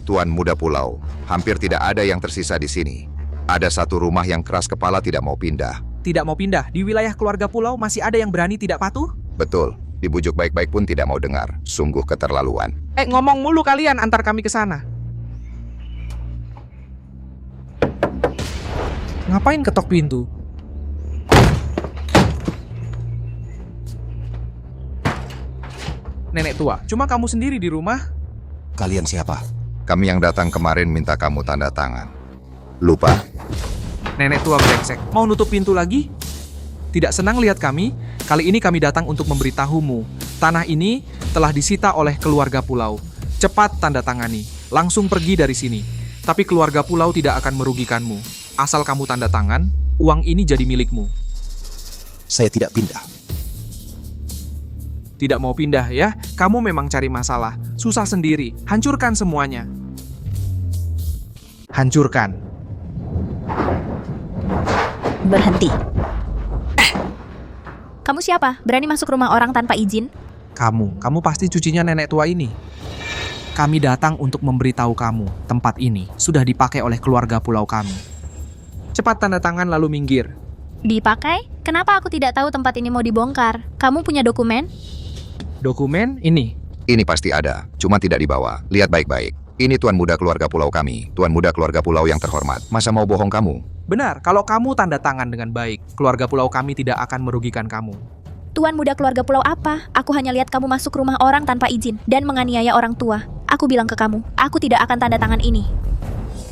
Tuan Muda Pulau, hampir tidak ada yang tersisa di sini. Ada satu rumah yang keras kepala tidak mau pindah. Tidak mau pindah? Di wilayah keluarga pulau masih ada yang berani tidak patuh? Betul, dibujuk baik-baik pun tidak mau dengar. Sungguh keterlaluan. Ngomong mulu kalian antar kami ke sana. Ngapain ketok pintu? Nenek tua, cuma kamu sendiri di rumah? Kalian siapa? Kami yang datang kemarin minta kamu tanda tangan. Lupa? Nenek tua brengsek, mau nutup pintu lagi? Tidak senang lihat kami? Kali ini kami datang untuk memberitahumu. Tanah ini telah disita oleh keluarga pulau. Cepat tanda tangani. Langsung pergi dari sini. Tapi keluarga pulau tidak akan merugikanmu. Asal kamu tanda tangan, uang ini jadi milikmu. Saya tidak pindah. Tidak mau pindah ya? Kamu memang cari masalah. Susah sendiri. Hancurkan semuanya. Hancurkan. Berhenti. Kamu siapa? Berani masuk rumah orang tanpa izin? Kamu pasti cucinya nenek tua ini. Kami datang untuk memberitahu kamu, tempat ini sudah dipakai oleh keluarga pulau kami. Cepat tanda tangan lalu minggir. Dipakai? Kenapa aku tidak tahu tempat ini mau dibongkar? Kamu punya dokumen? Dokumen ini? Ini pasti ada, cuma tidak dibawa. Lihat baik-baik. Ini Tuan Muda keluarga pulau kami. Tuan Muda keluarga pulau yang terhormat. Masa mau bohong kamu? Benar, kalau kamu tanda tangan dengan baik, keluarga pulau kami tidak akan merugikan kamu. Tuan Muda keluarga pulau apa? Aku hanya lihat kamu masuk rumah orang tanpa izin dan menganiaya orang tua. Aku bilang ke kamu, aku tidak akan tanda tangan ini.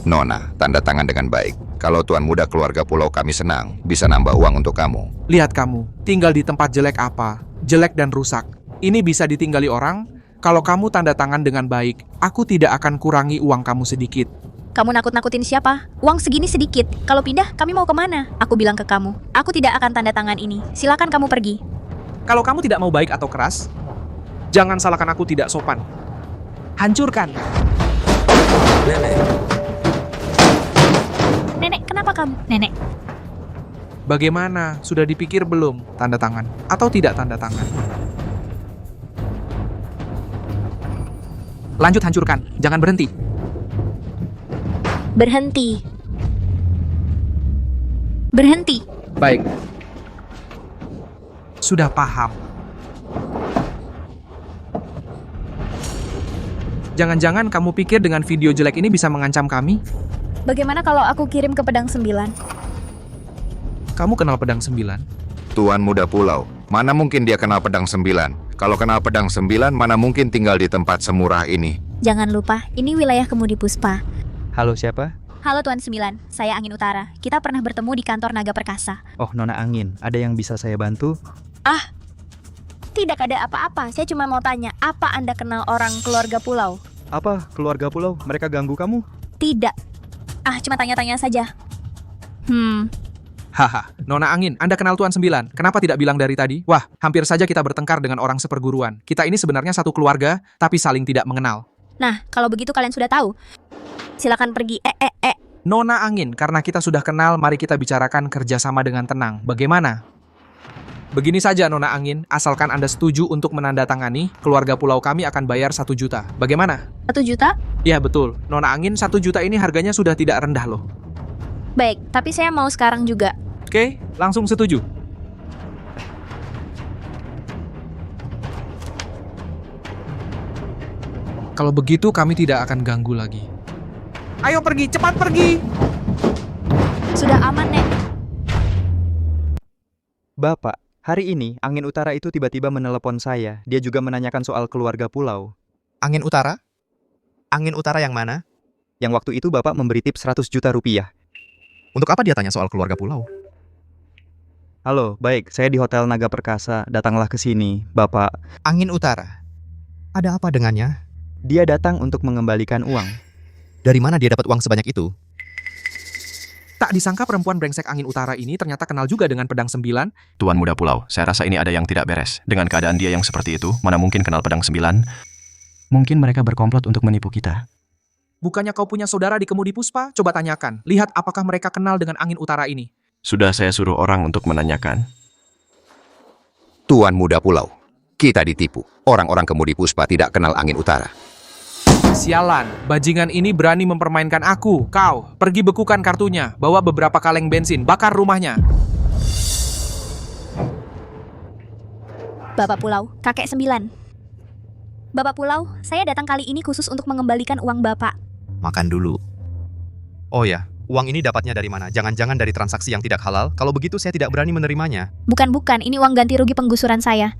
Nona, tanda tangan dengan baik. Kalau Tuan Muda keluarga pulau kami senang, bisa nambah uang untuk kamu. Lihat kamu, tinggal di tempat jelek apa? Jelek dan rusak. Ini bisa ditinggali orang? Kalau kamu tanda tangan dengan baik, aku tidak akan kurangi uang kamu sedikit. Kamu nakut-nakutin siapa? Uang segini sedikit. Kalau pindah, kami mau kemana? Aku bilang ke kamu, aku tidak akan tanda tangan ini. Silakan kamu pergi. Kalau kamu tidak mau baik atau keras, jangan salahkan aku tidak sopan. Hancurkan. Nenek, kenapa kamu? Nenek. Bagaimana? Sudah dipikir belum? Tanda tangan atau tidak tanda tangan? Lanjut hancurkan, jangan berhenti. Berhenti. Berhenti. Baik. Sudah paham. Jangan-jangan kamu pikir dengan video jelek ini bisa mengancam kami? Bagaimana kalau aku kirim ke Pedang 9? kamu kenal pedang 9? Tuan Muda Pulau, mana mungkin dia kenal pedang 9? Kalau kenal pedang 9, mana mungkin tinggal di tempat semurah ini? Jangan lupa, ini wilayah Kemudi Puspa. Halo, siapa? Halo Tuan 9, saya Angin Utara. Kita pernah bertemu di kantor Naga Perkasa. Oh, Nona Angin. Ada yang bisa saya bantu? Ah, tidak ada apa-apa. Saya cuma mau tanya, apa Anda kenal orang keluarga pulau? Apa? Keluarga Pulau? Mereka ganggu kamu? Tidak. Ah, cuma tanya-tanya saja. Haha, Nona Angin, Anda kenal Tuan 9. Kenapa tidak bilang dari tadi? Wah, hampir saja kita bertengkar dengan orang seperguruan. Kita ini sebenarnya satu keluarga, tapi saling tidak mengenal. Nah, kalau begitu kalian sudah tahu. Silakan pergi. Nona Angin, karena kita sudah kenal, mari kita bicarakan kerjasama dengan tenang. Bagaimana? Begini saja Nona Angin, asalkan Anda setuju untuk menandatangani, keluarga pulau kami akan bayar 1 juta. Bagaimana? 1 juta? Ya betul, Nona Angin 1 juta ini harganya sudah tidak rendah loh. Baik, tapi saya mau sekarang juga. Oke, langsung setuju. Kalau begitu kami tidak akan ganggu lagi. Ayo pergi, cepat pergi! Sudah aman, Nek. Bapak, hari ini Angin Utara itu tiba-tiba menelepon saya. Dia juga menanyakan soal keluarga pulau. Angin Utara? Angin Utara yang mana? Yang waktu itu Bapak memberi tip 100 juta rupiah. Untuk apa dia tanya soal keluarga pulau? Halo, baik. Saya di Hotel Naga Perkasa. Datanglah ke sini, Bapak. Angin Utara? Ada apa dengannya? Dia datang untuk mengembalikan uang. Dari mana dia dapat uang sebanyak itu? Tak disangka perempuan brengsek Angin Utara ini ternyata kenal juga dengan pedang 9. Tuan Muda Pulau, saya rasa ini ada yang tidak beres. Dengan keadaan dia yang seperti itu, mana mungkin kenal pedang 9? Mungkin mereka berkomplot untuk menipu kita. Bukannya kau punya saudara di Kemudi Puspa? Coba tanyakan. Lihat apakah mereka kenal dengan Angin Utara ini. Sudah saya suruh orang untuk menanyakan. Tuan Muda Pulau, kita ditipu. Orang-orang Kemudi Puspa tidak kenal Angin Utara. Sialan, bajingan ini berani mempermainkan aku. Kau, pergi bekukan kartunya. Bawa beberapa kaleng bensin, bakar rumahnya. Bapak Pulau, kakek 9. Bapak Pulau, saya datang kali ini khusus untuk mengembalikan uang Bapak. Makan dulu. Oh ya, uang ini dapatnya dari mana? Jangan-jangan dari transaksi yang tidak halal? Kalau begitu saya tidak berani menerimanya. Bukan, ini uang ganti rugi penggusuran saya.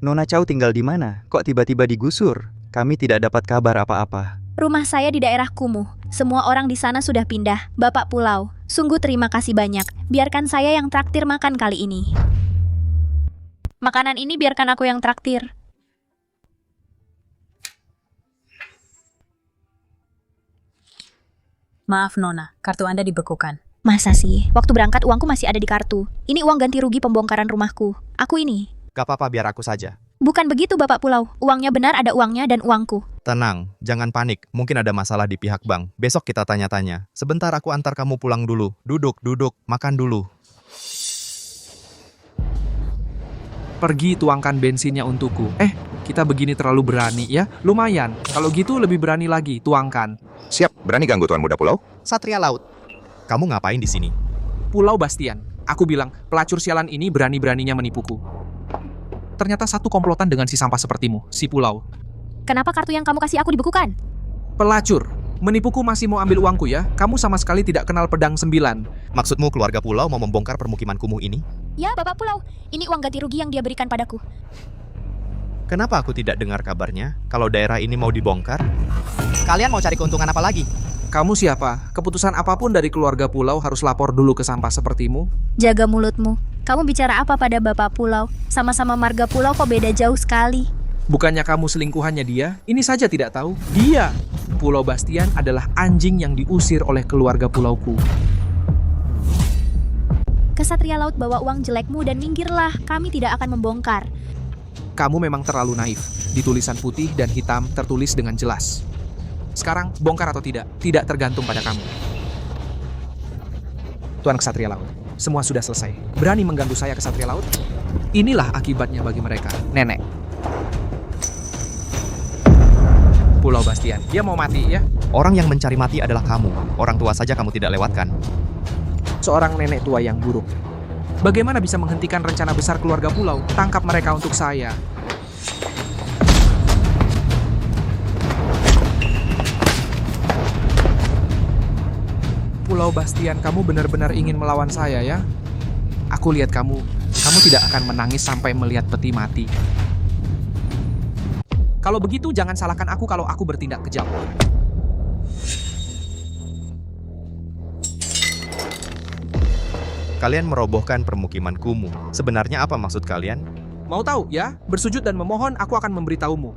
Nona Chow tinggal di mana? Kok tiba-tiba digusur? Kami tidak dapat kabar apa-apa. Rumah saya di daerah Kumuh. Semua orang di sana sudah pindah. Bapak Pulau, sungguh terima kasih banyak. Biarkan saya yang traktir makan kali ini. Makanan ini biarkan aku yang traktir. Maaf Nona, kartu Anda dibekukan. Masa sih? Waktu berangkat uangku masih ada di kartu. Ini uang ganti rugi pembongkaran rumahku. Aku ini. Gak apa-apa, biar aku saja. Bukan begitu Bapak Pulau. Uangnya benar, ada uangnya dan uangku. Tenang, jangan panik. Mungkin ada masalah di pihak bank. Besok kita tanya-tanya. Sebentar aku antar kamu pulang dulu. Duduk, makan dulu. Pergi tuangkan bensinnya untukku. Kita begini terlalu berani ya? Lumayan. Kalau gitu lebih berani lagi, tuangkan. Siap, berani ganggu Tuan Muda Pulau? Satria Laut. Kamu ngapain di sini? Pulau Bastian. Aku bilang, pelacur sialan ini berani-beraninya menipuku. Ternyata satu komplotan dengan si sampah sepertimu, si Pulau. Kenapa kartu yang kamu kasih aku dibekukan? Pelacur. Menipuku masih mau ambil uangku ya? Kamu sama sekali tidak kenal pedang 9. Maksudmu keluarga Pulau mau membongkar permukiman kumuh ini? Ya, Bapak Pulau. Ini uang ganti rugi yang dia berikan padaku. Kenapa aku tidak dengar kabarnya? Kalau daerah ini mau dibongkar? Kalian mau cari keuntungan apa lagi? Kamu siapa? Keputusan apapun dari keluarga Pulau harus lapor dulu ke sampah sepertimu. Jaga mulutmu. Kamu bicara apa pada Bapak Pulau? Sama-sama marga Pulau kok beda jauh sekali. Bukannya kamu selingkuhannya dia? Ini saja tidak tahu. Dia! Pulau Bastian adalah anjing yang diusir oleh keluarga pulauku. Kesatria Laut bawa uang jelekmu dan minggirlah. Kami tidak akan membongkar. Kamu memang terlalu naif. Di tulisan putih dan hitam tertulis dengan jelas. Sekarang, bongkar atau tidak tergantung pada kamu. Tuan Kesatria Laut, semua sudah selesai. Berani mengganggu saya Kesatria Laut? Inilah akibatnya bagi mereka, nenek. Pulau Bastian, dia mau mati ya? Orang yang mencari mati adalah kamu. Orang tua saja kamu tidak lewatkan. Seorang nenek tua yang buruk. Bagaimana bisa menghentikan rencana besar keluarga Pulau? Tangkap mereka untuk saya. Pulau Bastian, kamu benar-benar ingin melawan saya ya? Aku lihat kamu tidak akan menangis sampai melihat peti mati. Kalau begitu jangan salahkan aku kalau aku bertindak kejam. Kalian merobohkan permukiman kumuh. Sebenarnya apa maksud kalian? Mau tahu ya? Bersujud dan memohon, aku akan memberitahumu.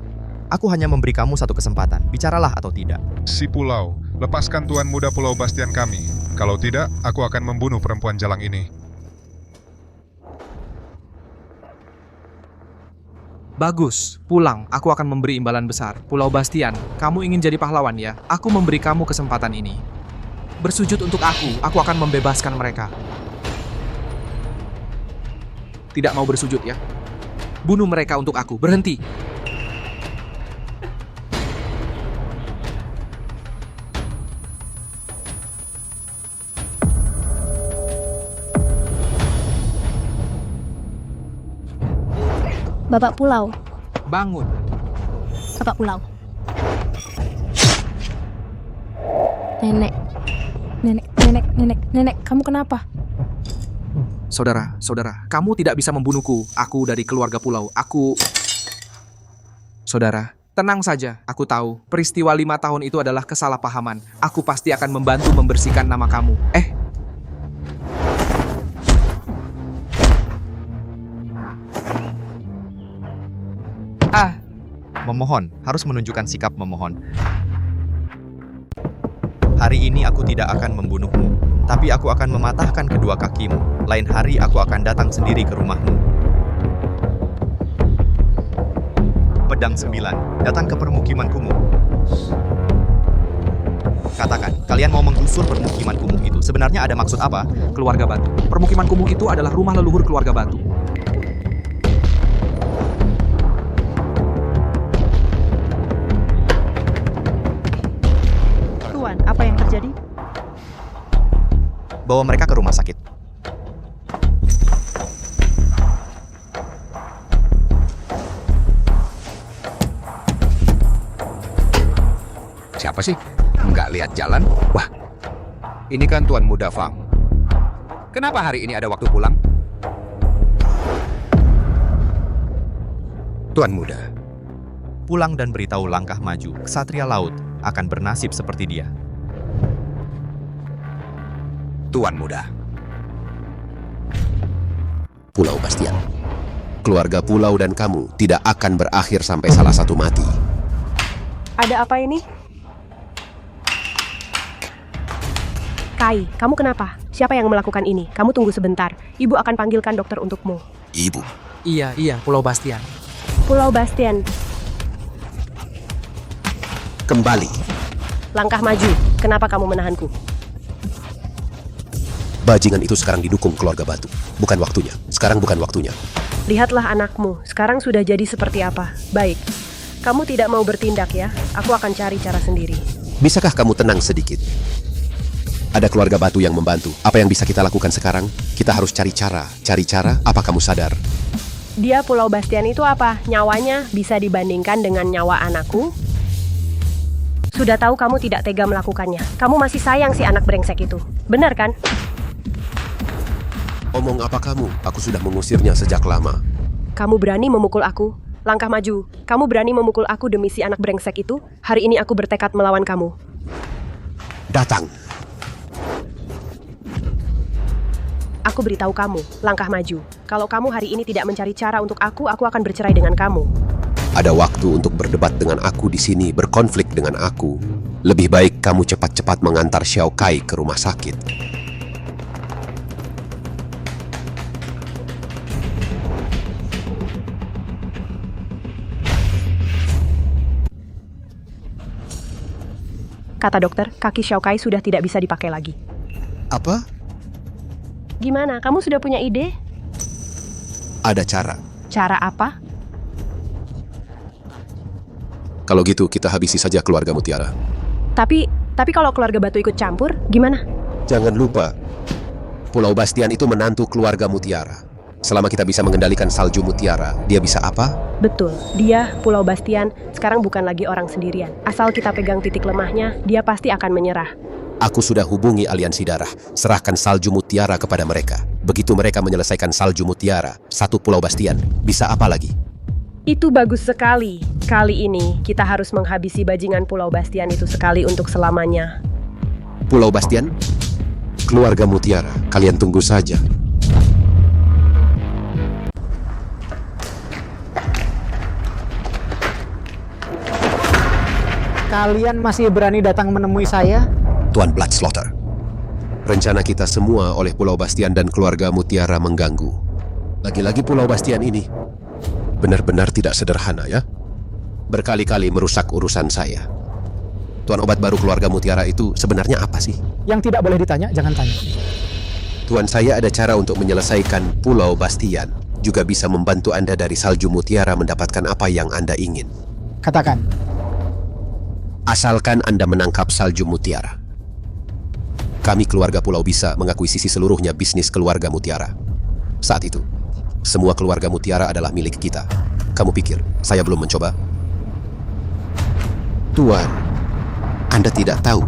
Aku hanya memberi kamu satu kesempatan. Bicaralah atau tidak. Si pulau, lepaskan Tuan Muda Pulau Bastian kami. Kalau tidak, aku akan membunuh perempuan jalang ini. Bagus, pulang. Aku akan memberi imbalan besar. Pulau Bastian, kamu ingin jadi pahlawan ya? Aku memberi kamu kesempatan ini. Bersujud untuk aku akan membebaskan mereka. Tidak mau bersujud ya? Bunuh mereka untuk aku, berhenti. Bapak Pulau. Bangun. Bapak Pulau. Nenek, kamu kenapa? Saudara, kamu tidak bisa membunuhku. Aku dari keluarga pulau. Saudara, tenang saja. Aku tahu, peristiwa 5 tahun itu adalah kesalahpahaman. Aku pasti akan membantu membersihkan nama kamu. Memohon, harus menunjukkan sikap memohon. Hari ini aku tidak akan membunuhmu, tapi aku akan mematahkan kedua kakimu. Lain hari aku akan datang sendiri ke rumahmu. Pedang 9, datang ke permukiman kumuh. Katakan, kalian mau menggusur permukiman kumuh itu. Sebenarnya ada maksud apa? Keluarga Batu. Permukiman kumuh itu adalah rumah leluhur keluarga Batu. Tuan, apa yang terjadi? Bawa mereka ke rumah sakit. Siapa sih? Nggak lihat jalan? Wah, ini kan Tuan Muda Fang. Kenapa hari ini ada waktu pulang? Tuan Muda. Pulang dan beritahu langkah maju. Ksatria Laut akan bernasib seperti dia. Tuan Muda. Pulau Bastian. Keluarga pulau dan kamu tidak akan berakhir sampai salah satu mati. Ada apa ini? Kai, kamu kenapa? Siapa yang melakukan ini? Kamu tunggu sebentar. Ibu akan panggilkan dokter untukmu. Ibu. Iya, Pulau Bastian. Pulau Bastian. Kembali. Langkah maju. Kenapa kamu menahanku? Bajingan itu sekarang didukung keluarga Batu. Bukan waktunya. Sekarang bukan waktunya. Lihatlah anakmu. Sekarang sudah jadi seperti apa. Baik. Kamu tidak mau bertindak ya? Aku akan cari cara sendiri. Bisakah kamu tenang sedikit? Ada keluarga Batu yang membantu. Apa yang bisa kita lakukan sekarang? Kita harus cari cara. Cari cara? Apa kamu sadar? Dia Pulau Bastian itu apa? Nyawanya bisa dibandingkan dengan nyawa anakku? Sudah tahu kamu tidak tega melakukannya. Kamu masih sayang si anak brengsek itu. Benar kan? Omong apa kamu? Aku sudah mengusirnya sejak lama. Kamu berani memukul aku? Langkah maju. Kamu berani memukul aku demi si anak brengsek itu? Hari ini aku bertekad melawan kamu. Datang. Aku beritahu kamu, langkah maju. Kalau kamu hari ini tidak mencari cara untuk aku akan bercerai dengan kamu. Ada waktu untuk berdebat dengan aku di sini, berkonflik dengan aku. Lebih baik kamu cepat-cepat mengantar Xiao Kai ke rumah sakit. Kata dokter, kaki Xiao Kai sudah tidak bisa dipakai lagi. Apa? Gimana? Kamu sudah punya ide? Ada cara. Cara apa? Kalau gitu kita habisi saja keluarga Mutiara. Tapi kalau keluarga Batu ikut campur, gimana? Jangan lupa, Pulau Bastian itu menantu keluarga Mutiara. Selama kita bisa mengendalikan salju Mutiara, dia bisa apa? Betul, dia, Pulau Bastian, sekarang bukan lagi orang sendirian. Asal kita pegang titik lemahnya, dia pasti akan menyerah. Aku sudah hubungi aliansi darah. Serahkan salju mutiara kepada mereka. Begitu mereka menyelesaikan salju mutiara, satu pulau Bastian, bisa apa lagi? Itu bagus sekali. Kali ini kita harus menghabisi bajingan Pulau Bastian itu sekali untuk selamanya. Pulau Bastian? Keluarga mutiara, kalian tunggu saja. Kalian masih berani datang menemui saya? Tuan Bloodslaughter, rencana kita semua oleh Pulau Bastian dan keluarga mutiara mengganggu. Lagi-lagi Pulau Bastian ini benar-benar tidak sederhana ya. Berkali-kali merusak urusan saya. Tuan obat baru keluarga mutiara itu sebenarnya apa sih? Yang tidak boleh ditanya, jangan tanya. Tuan, saya ada cara untuk menyelesaikan Pulau Bastian. Juga bisa membantu Anda dari salju mutiara mendapatkan apa yang Anda ingin. Katakan. Asalkan Anda menangkap salju mutiara. Kami keluarga pulau bisa mengakuisisi seluruhnya bisnis keluarga mutiara. Saat itu, semua keluarga mutiara adalah milik kita. Kamu pikir saya belum mencoba? Tuan, Anda tidak tahu.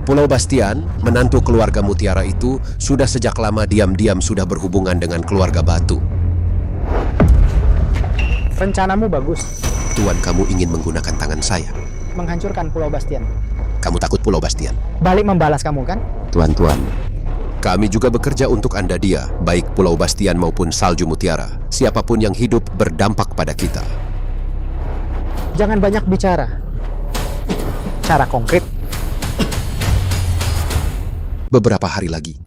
Pulau Bastian, menantu keluarga mutiara itu, sudah sejak lama diam-diam sudah berhubungan dengan keluarga batu. Rencanamu bagus. Tuan, kamu ingin menggunakan tangan saya. Menghancurkan Pulau Bastian. Kamu takut Pulau Bastian? Balik membalas kamu kan? Tuan-tuan, kami juga bekerja untuk Anda dia, baik Pulau Bastian maupun salju mutiara. Siapapun yang hidup berdampak pada kita. Jangan banyak bicara. Cara konkret. Beberapa hari lagi,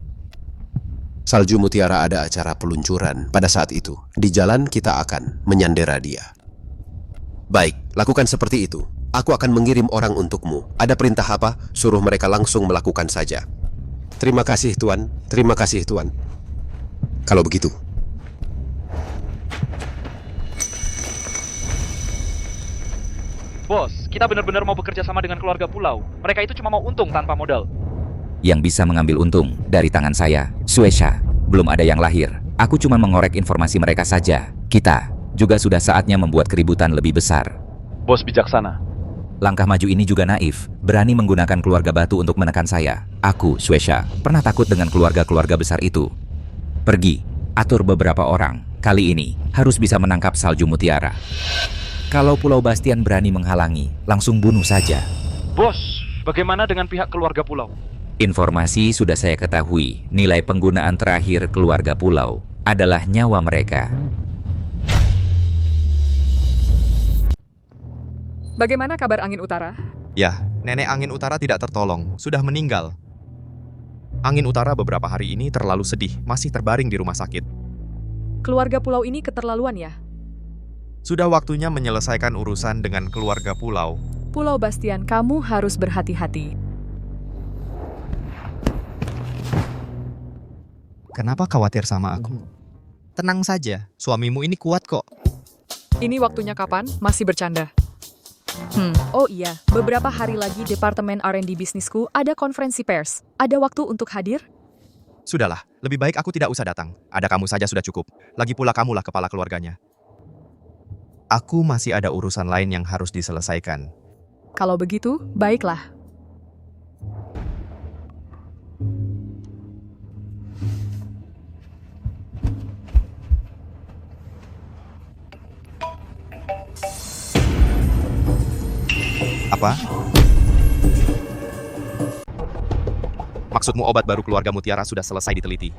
salju mutiara ada acara peluncuran. Pada saat itu, di jalan kita akan menyandera dia. Baik, lakukan seperti itu. Aku akan mengirim orang untukmu. Ada perintah apa? Suruh mereka langsung melakukan saja. Terima kasih, Tuan. Terima kasih, Tuan. Kalau begitu. Bos, kita benar-benar mau bekerja sama dengan keluarga pulau. Mereka itu cuma mau untung tanpa modal. Yang bisa mengambil untung dari tangan saya, Suesha. Belum ada yang lahir. Aku cuma mengorek informasi mereka saja. Kita juga sudah saatnya membuat keributan lebih besar. Bos bijaksana. Langkah maju ini juga naif, berani menggunakan keluarga batu untuk menekan saya. Aku, Suesha, pernah takut dengan keluarga-keluarga besar itu. Pergi, atur beberapa orang. Kali ini, harus bisa menangkap salju mutiara. Kalau Pulau Bastian berani menghalangi, langsung bunuh saja. Bos, bagaimana dengan pihak keluarga pulau? Informasi sudah saya ketahui, nilai penggunaan terakhir keluarga pulau adalah nyawa mereka. Bagaimana kabar angin utara? Ya, nenek angin utara tidak tertolong, sudah meninggal. Angin utara beberapa hari ini terlalu sedih, masih terbaring di rumah sakit. Keluarga pulau ini keterlaluan ya? Sudah waktunya menyelesaikan urusan dengan keluarga pulau. Pulau Bastian, kamu harus berhati-hati. Kenapa khawatir sama aku? Tenang saja, suamimu ini kuat kok. Ini waktunya kapan? Masih bercanda. Oh iya, beberapa hari lagi Departemen R&D bisnisku ada konferensi pers. Ada waktu untuk hadir? Sudahlah, lebih baik aku tidak usah datang. Ada kamu saja sudah cukup. Lagi pula kamulah kepala keluarganya. Aku masih ada urusan lain yang harus diselesaikan. Kalau begitu, baiklah. Apa? Maksudmu obat baru keluarga mutiara sudah selesai diteliti?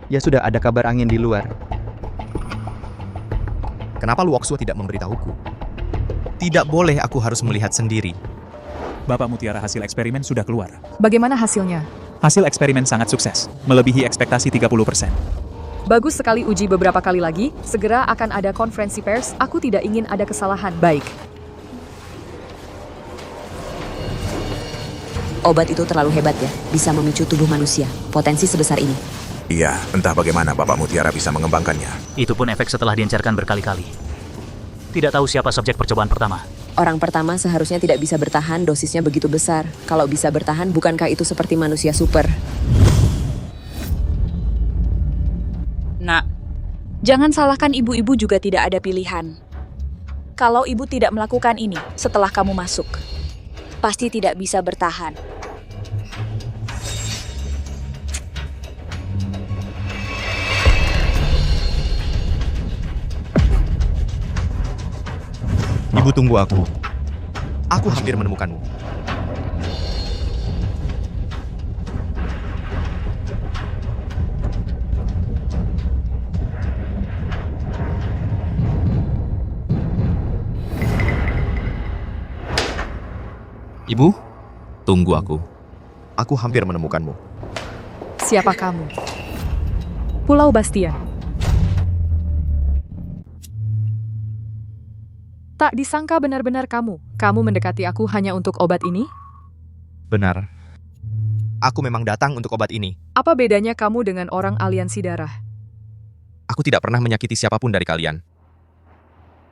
Ya sudah ada kabar angin di luar. Kenapa Luoxua tidak memberitahuku? Tidak boleh aku harus melihat sendiri. Bapak Mutiara, hasil eksperimen sudah keluar. Bagaimana hasilnya? Hasil eksperimen sangat sukses, melebihi ekspektasi 30%. Bagus sekali, uji beberapa kali lagi. Segera akan ada konferensi pers. Aku tidak ingin ada kesalahan. Baik. Obat itu terlalu hebat ya, bisa memicu tubuh manusia. Potensi sebesar ini. Iya, entah bagaimana Bapak Mutiara bisa mengembangkannya. Itu pun efek setelah diencerkan berkali-kali. Tidak tahu siapa subjek percobaan pertama. Orang pertama seharusnya tidak bisa bertahan, dosisnya begitu besar. Kalau bisa bertahan, bukankah itu seperti manusia super? Nak, jangan salahkan ibu-ibu juga tidak ada pilihan. Kalau ibu tidak melakukan ini setelah kamu masuk, pasti tidak bisa bertahan. Ibu tunggu aku. Aku hampir menemukanmu. Ibu, tunggu aku. Aku hampir menemukanmu. Siapa kamu? Pulau Bastian. Tak disangka benar-benar kamu. Kamu mendekati aku hanya untuk obat ini? Benar. Aku memang datang untuk obat ini. Apa bedanya kamu dengan orang aliansi darah? Aku tidak pernah menyakiti siapapun dari kalian.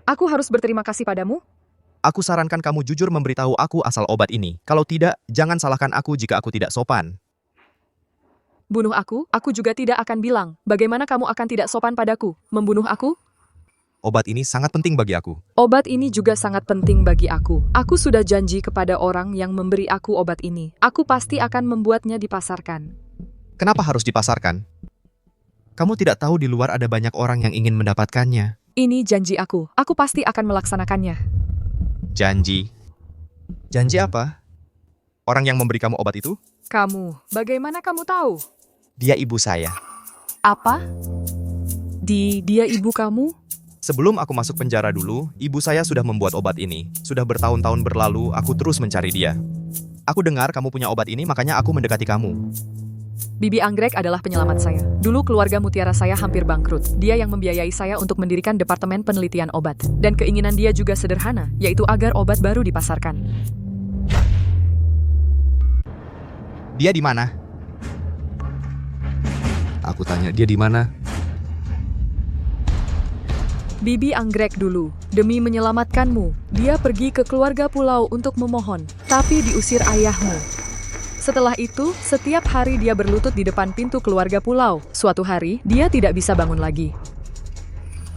Aku harus berterima kasih padamu? Aku sarankan kamu jujur memberitahu aku asal obat ini. Kalau tidak, jangan salahkan aku jika aku tidak sopan. Bunuh aku juga tidak akan bilang. Bagaimana kamu akan tidak sopan padaku? Membunuh aku? Obat ini sangat penting bagi aku. Obat ini juga sangat penting bagi aku. Aku sudah janji kepada orang yang memberi aku obat ini. Aku pasti akan membuatnya dipasarkan. Kenapa harus dipasarkan? Kamu tidak tahu di luar ada banyak orang yang ingin mendapatkannya. Ini janji aku. Aku pasti akan melaksanakannya. Janji? Janji apa? Orang yang memberi kamu obat itu? Kamu, bagaimana kamu tahu? Dia ibu saya. Apa? Dia ibu kamu? Sebelum aku masuk penjara dulu, ibu saya sudah membuat obat ini. Sudah bertahun-tahun berlalu, aku terus mencari dia. Aku dengar kamu punya obat ini, makanya aku mendekati kamu. Bibi Anggrek adalah penyelamat saya. Dulu keluarga mutiara saya hampir bangkrut. Dia yang membiayai saya untuk mendirikan Departemen Penelitian Obat. Dan keinginan dia juga sederhana, yaitu agar obat baru dipasarkan. Dia di mana? Aku tanya, dia di mana? Bibi Anggrek dulu, demi menyelamatkanmu, dia pergi ke keluarga pulau untuk memohon, tapi diusir ayahmu. Setelah itu, setiap hari dia berlutut di depan pintu keluarga pulau. Suatu hari, dia tidak bisa bangun lagi.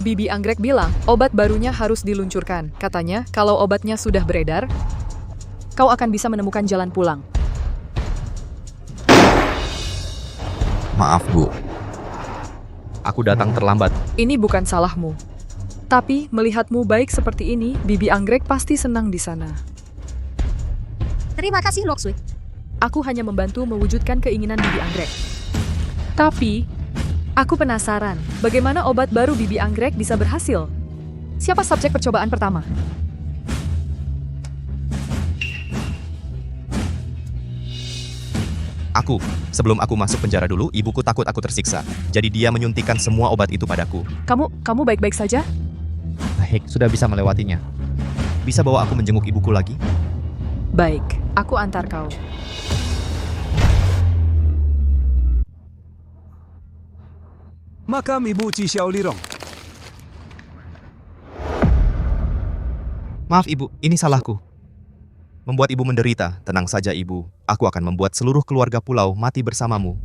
Bibi Anggrek bilang, obat barunya harus diluncurkan. Katanya, kalau obatnya sudah beredar, kau akan bisa menemukan jalan pulang. Maaf, Bu. Aku datang terlambat. Ini bukan salahmu. Tapi, melihatmu baik seperti ini, Bibi Anggrek pasti senang di sana. Terima kasih, Loksui. Aku hanya membantu mewujudkan keinginan Bibi Anggrek. Tapi, aku penasaran, bagaimana obat baru Bibi Anggrek bisa berhasil? Siapa subjek percobaan pertama? Aku. Sebelum aku masuk penjara dulu, ibuku takut aku tersiksa. Jadi dia menyuntikkan semua obat itu padaku. Kamu baik-baik saja? Baik, sudah bisa melewatinya. Bisa bawa aku menjenguk ibuku lagi? Baik, aku antar kau. Makam Ibu Ci Xiaolirong. Maaf ibu, ini salahku. Membuat ibu menderita. Tenang saja ibu. Aku akan membuat seluruh keluarga pulau mati bersamamu.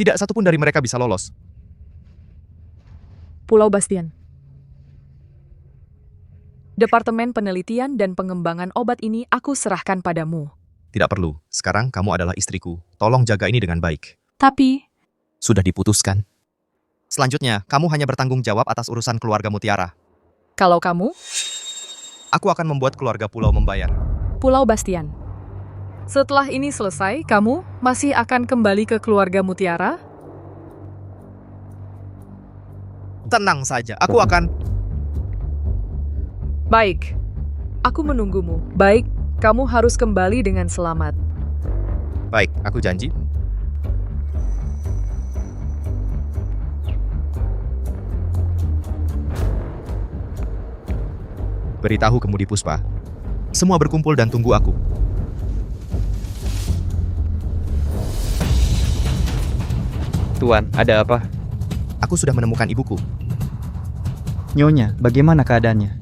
Tidak satupun dari mereka bisa lolos. Pulau Bastian. Departemen Penelitian dan Pengembangan Obat ini aku serahkan padamu. Tidak perlu. Sekarang kamu adalah istriku. Tolong jaga ini dengan baik. Tapi... Sudah diputuskan. Selanjutnya, kamu hanya bertanggung jawab atas urusan keluarga mutiara. Kalau kamu? Aku akan membuat keluarga pulau membayar. Pulau Bastian. Setelah ini selesai, kamu masih akan kembali ke keluarga mutiara? Tenang saja, aku akan... Baik, aku menunggumu. Baik, kamu harus kembali dengan selamat. Baik, aku janji. Beritahu kemudi Puspa. Semua berkumpul dan tunggu aku. Tuan, ada apa? Aku sudah menemukan ibuku. Nyonya, bagaimana keadaannya?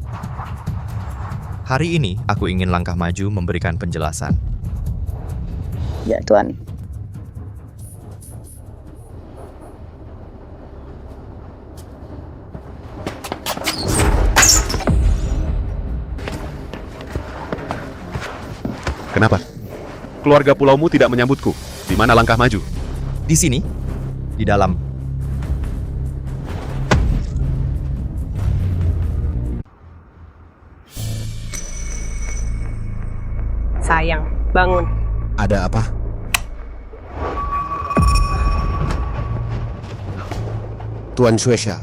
Hari ini, aku ingin langkah maju memberikan penjelasan. Ya, Tuan. Kenapa? Keluarga pulaumu tidak menyambutku. Di mana langkah maju? Di sini. Di dalam. sayang. Bangun. Ada apa? Tuan Shueisha,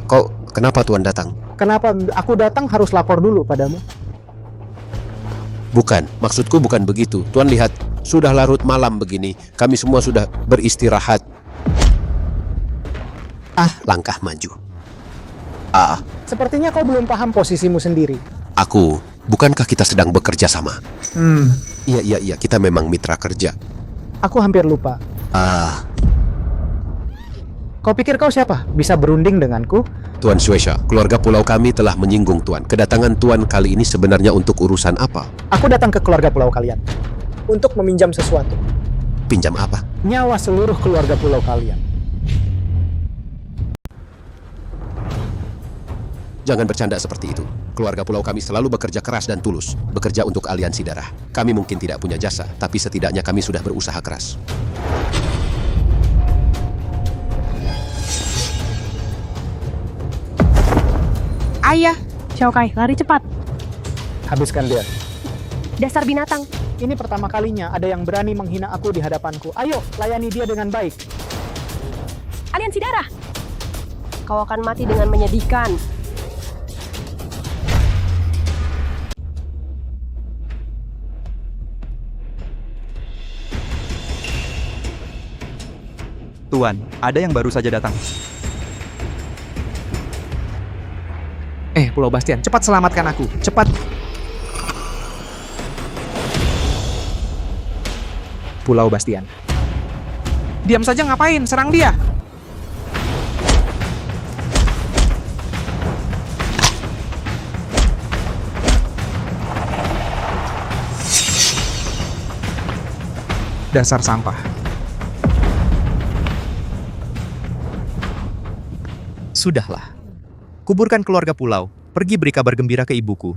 kenapa Tuan datang? Kenapa aku datang harus lapor dulu padamu? Bukan, maksudku bukan begitu. Tuan lihat, sudah larut malam begini. Kami semua sudah beristirahat. Langkah maju. Sepertinya kau belum paham posisimu sendiri. Bukankah kita sedang bekerja sama? Iya, kita memang mitra kerja. Aku hampir lupa. Kau pikir kau siapa? Bisa berunding denganku? Tuan Shueisha, keluarga pulau kami telah menyinggung Tuan. Kedatangan Tuan kali ini sebenarnya untuk urusan apa? Aku datang ke keluarga pulau kalian untuk meminjam sesuatu. Pinjam apa? Nyawa seluruh keluarga pulau kalian. Jangan bercanda seperti itu. Keluarga pulau kami selalu bekerja keras dan tulus. Bekerja untuk aliansi darah. Kami mungkin tidak punya jasa, tapi setidaknya kami sudah berusaha keras. Ayah, Xiaokai, lari cepat. Habiskan dia. Dasar binatang. Ini pertama kalinya ada yang berani menghina aku di hadapanku. Ayo, layani dia dengan baik. Aliansi darah. Kau akan mati dengan menyedihkan. Tuan, ada yang baru saja datang. Pulau Bastian, cepat selamatkan aku. Cepat. Pulau Bastian. Diam saja ngapain? Serang dia. Dasar sampah. Sudahlah. Kuburkan keluarga pulau. Pergi beri kabar gembira ke ibuku.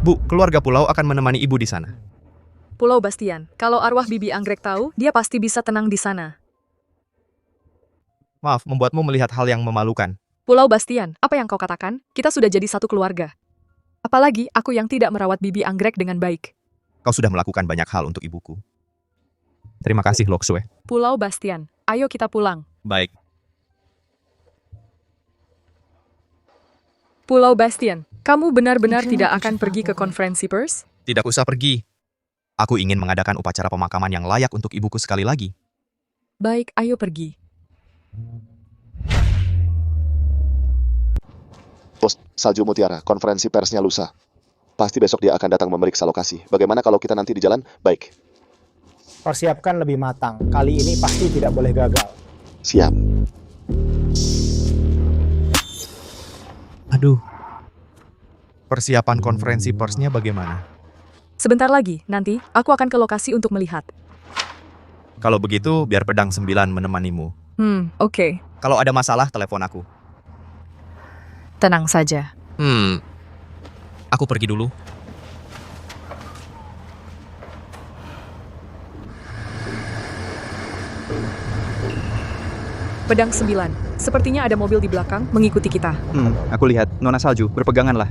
Bu, keluarga pulau akan menemani ibu di sana. Pulau Bastian, kalau arwah Bibi Anggrek tahu, dia pasti bisa tenang di sana. Maaf, membuatmu melihat hal yang memalukan. Pulau Bastian, apa yang kau katakan? Kita sudah jadi satu keluarga. Apalagi aku yang tidak merawat Bibi Anggrek dengan baik. Kau sudah melakukan banyak hal untuk ibuku. Terima kasih, Loksue. Pulau Bastian, ayo kita pulang. Baik. Pulau Bastian, kamu benar-benar tidak akan pergi ke konferensi pers? Tidak usah pergi. Aku ingin mengadakan upacara pemakaman yang layak untuk ibuku sekali lagi. Baik, ayo pergi. Bos, Salju Mutiara, konferensi persnya lusa. Pasti besok dia akan datang memeriksa lokasi. Bagaimana kalau kita nanti di jalan? Baik. Persiapkan lebih matang. Kali ini pasti tidak boleh gagal. Siap. Aduh. Persiapan konferensi persnya bagaimana? Sebentar lagi, nanti aku akan ke lokasi untuk melihat. Kalau begitu, biar Pedang 9 menemanimu. Oke. Kalau ada masalah, telepon aku. Tenang saja. Aku pergi dulu. Pedang 9. Sepertinya ada mobil di belakang mengikuti kita. Aku lihat. Nona Salju, berpeganganlah.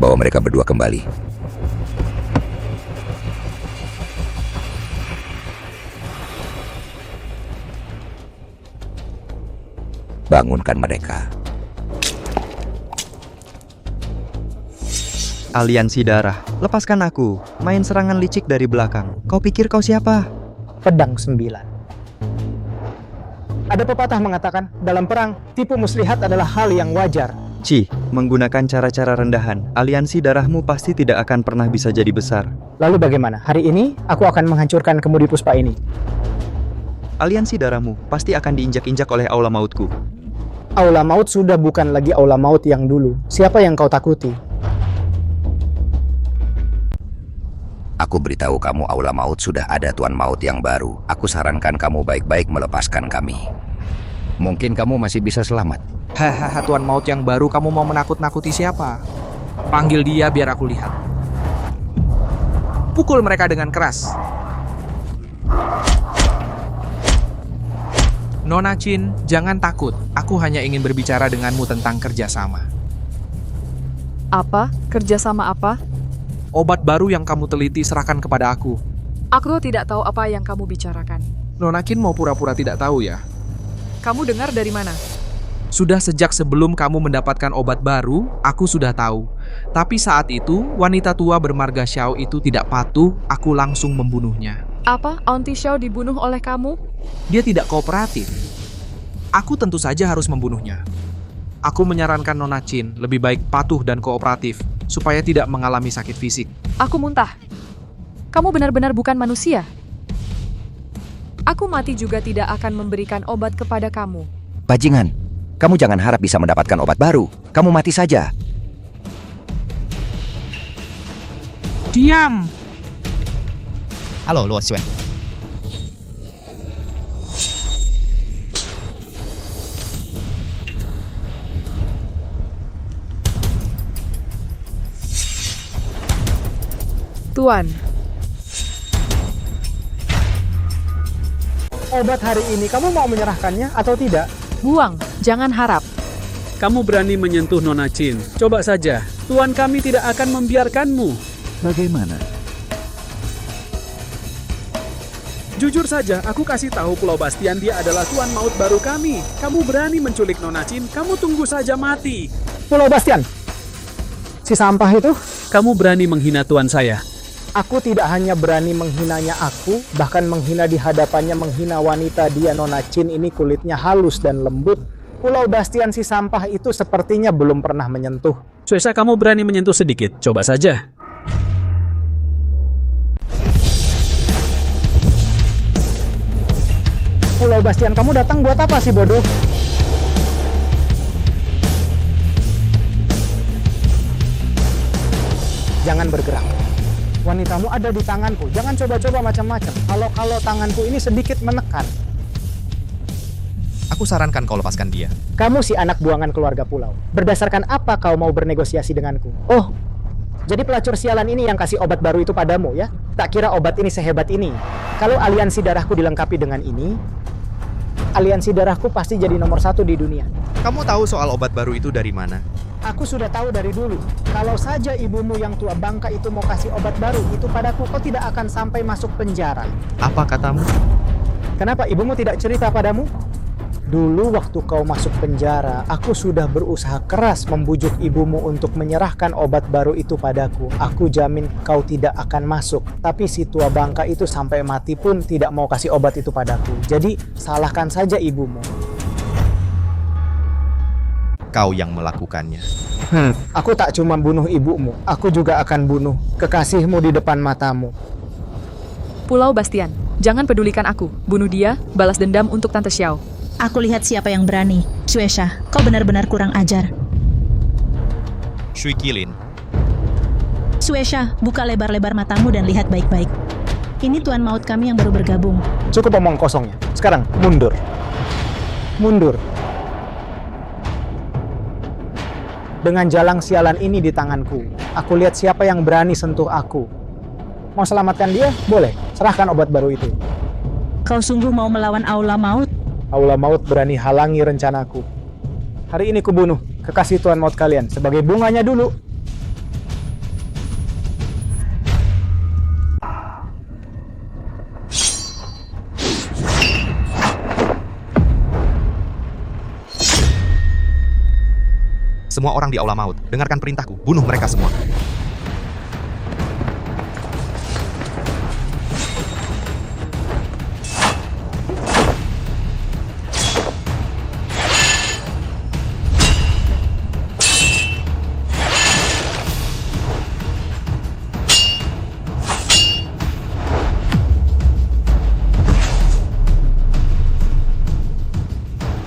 Bawa mereka berdua kembali. Bangunkan mereka. Aliansi darah, lepaskan aku. Main serangan licik dari belakang. Kau pikir kau siapa? Pedang 9. Ada pepatah mengatakan, dalam perang, tipu muslihat adalah hal yang wajar. Menggunakan cara-cara rendahan, aliansi darahmu pasti tidak akan pernah bisa jadi besar. Lalu bagaimana? Hari ini, aku akan menghancurkan kemudi puspa ini. Aliansi darahmu pasti akan diinjak-injak oleh aula mautku. Aula Maut sudah bukan lagi Aula Maut yang dulu. Siapa yang kau takuti? Aku beritahu kamu Aula Maut sudah ada Tuan Maut yang baru. Aku sarankan kamu baik-baik melepaskan kami. Mungkin kamu masih bisa selamat. Hahaha, Tuan Maut yang baru, kamu mau menakut-nakuti siapa? Panggil dia biar aku lihat. Pukul mereka dengan keras. Nona Chin, jangan takut. Aku hanya ingin berbicara denganmu tentang kerjasama. Apa? Kerjasama apa? Obat baru yang kamu teliti serahkan kepada aku. Aku tidak tahu apa yang kamu bicarakan. Nona Chin mau pura-pura tidak tahu ya? Kamu dengar dari mana? Sudah sejak sebelum kamu mendapatkan obat baru, aku sudah tahu. Tapi saat itu, wanita tua bermarga Xiao itu tidak patuh, aku langsung membunuhnya. Apa? Auntie Xiao dibunuh oleh kamu? Dia tidak kooperatif. Aku tentu saja harus membunuhnya. Aku menyarankan Nona Chin lebih baik patuh dan kooperatif, supaya tidak mengalami sakit fisik. Aku muntah. Kamu benar-benar bukan manusia. Aku mati juga tidak akan memberikan obat kepada kamu. Bajingan, kamu jangan harap bisa mendapatkan obat baru. Kamu mati saja. Diam! Halo, Luo Xue. Tuan, Obat hari ini kamu mau menyerahkannya atau tidak? buang, jangan harap. Kamu berani menyentuh Nona Chin. Coba saja, Tuan kami tidak akan membiarkanmu. Bagaimana? Jujur saja, aku kasih tahu Pulau Bastian dia adalah Tuan Maut baru kami. Kamu berani menculik Nona Chin, kamu tunggu saja mati. Pulau Bastian, si sampah itu? Kamu berani menghina Tuan saya. Aku tidak hanya berani menghinanya aku, bahkan menghina di hadapannya, menghina wanita dia. Nona Chin ini kulitnya halus dan lembut. Pulau Bastian si sampah itu sepertinya belum pernah menyentuh. Suesa, kamu berani menyentuh sedikit, coba saja. Pulau Bastian, kamu datang buat apa sih, bodoh? Jangan bergerak. Wanitamu ada di tanganku. Jangan coba-coba macam-macam. Kalau tanganku ini sedikit menekan. Aku sarankan kau lepaskan dia. Kamu si anak buangan keluarga pulau. Berdasarkan apa kau mau bernegosiasi denganku? Oh, jadi pelacur sialan ini yang kasih obat baru itu padamu ya? Tak kira obat ini sehebat ini. Kalau aliansi darahku dilengkapi dengan ini, aliansi darahku pasti jadi nomor 1 di dunia. Kamu tahu soal obat baru itu dari mana? Aku sudah tahu dari dulu. Kalau saja ibumu yang tua bangka itu mau kasih obat baru itu padaku, kau tidak akan sampai masuk penjara. Apa katamu? Kenapa ibumu tidak cerita padamu? Dulu waktu kau masuk penjara, aku sudah berusaha keras membujuk ibumu untuk menyerahkan obat baru itu padaku. Aku jamin kau tidak akan masuk. Tapi si tua bangka itu sampai mati pun tidak mau kasih obat itu padaku. Jadi salahkan saja ibumu. Kau yang melakukannya. Aku tak cuma bunuh ibumu, aku juga akan bunuh kekasihmu di depan matamu. Pulau Bastian, jangan pedulikan aku. Bunuh dia, balas dendam untuk Tante Xiao. Aku lihat siapa yang berani. Suesha, kau benar-benar kurang ajar. Shui Qilin. Suesha, buka lebar-lebar matamu dan lihat baik-baik. Ini Tuan Maut kami yang baru bergabung. Cukup omong kosongnya. Sekarang, mundur. Mundur. Dengan jalang sialan ini di tanganku, aku lihat siapa yang berani sentuh aku. Mau selamatkan dia? Boleh. Serahkan obat baru itu. Kau sungguh mau melawan Aula Maut? Aula Maut berani halangi rencanaku. Hari ini kubunuh kekasih Tuan Maut kalian sebagai bunganya dulu. Semua orang di Aula Maut, dengarkan perintahku, bunuh mereka semua.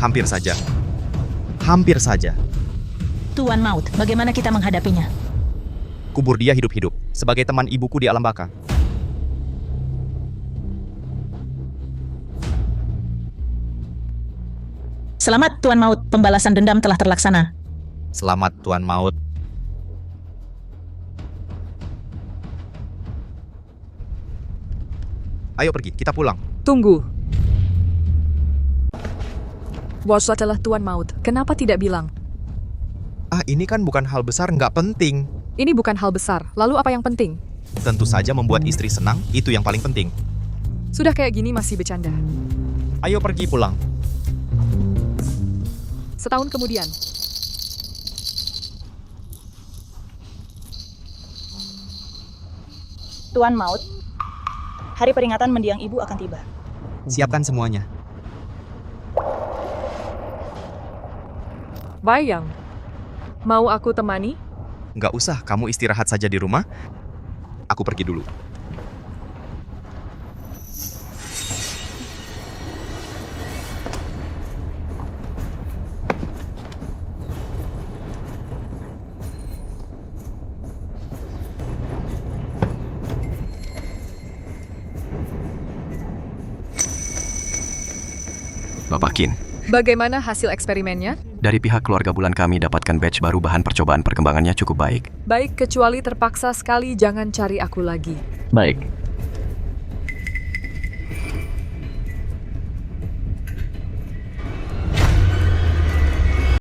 Hampir saja. Hampir saja. Tuan Maut, bagaimana kita menghadapinya? Kubur dia hidup-hidup, sebagai teman ibuku di alam baka. Selamat Tuan Maut, pembalasan dendam telah terlaksana. Selamat Tuan Maut. Ayo pergi, kita pulang. Tunggu. Bos adalah Tuan Maut. Kenapa tidak bilang? Ini kan bukan hal besar, nggak penting. Ini bukan hal besar. Lalu apa yang penting? Tentu saja membuat istri senang, itu yang paling penting. Sudah kayak gini masih bercanda. Ayo pergi pulang. Setahun kemudian. Tuan Maut, hari peringatan mendiang ibu akan tiba. Siapkan semuanya. Bayang. Mau aku temani? Nggak usah, kamu istirahat saja di rumah. Aku pergi dulu. Bapak Qin, Bagaimana hasil eksperimennya? dari pihak keluarga bulan kami dapatkan batch baru bahan percobaan perkembangannya cukup baik. Baik, kecuali terpaksa sekali jangan cari aku lagi. Baik,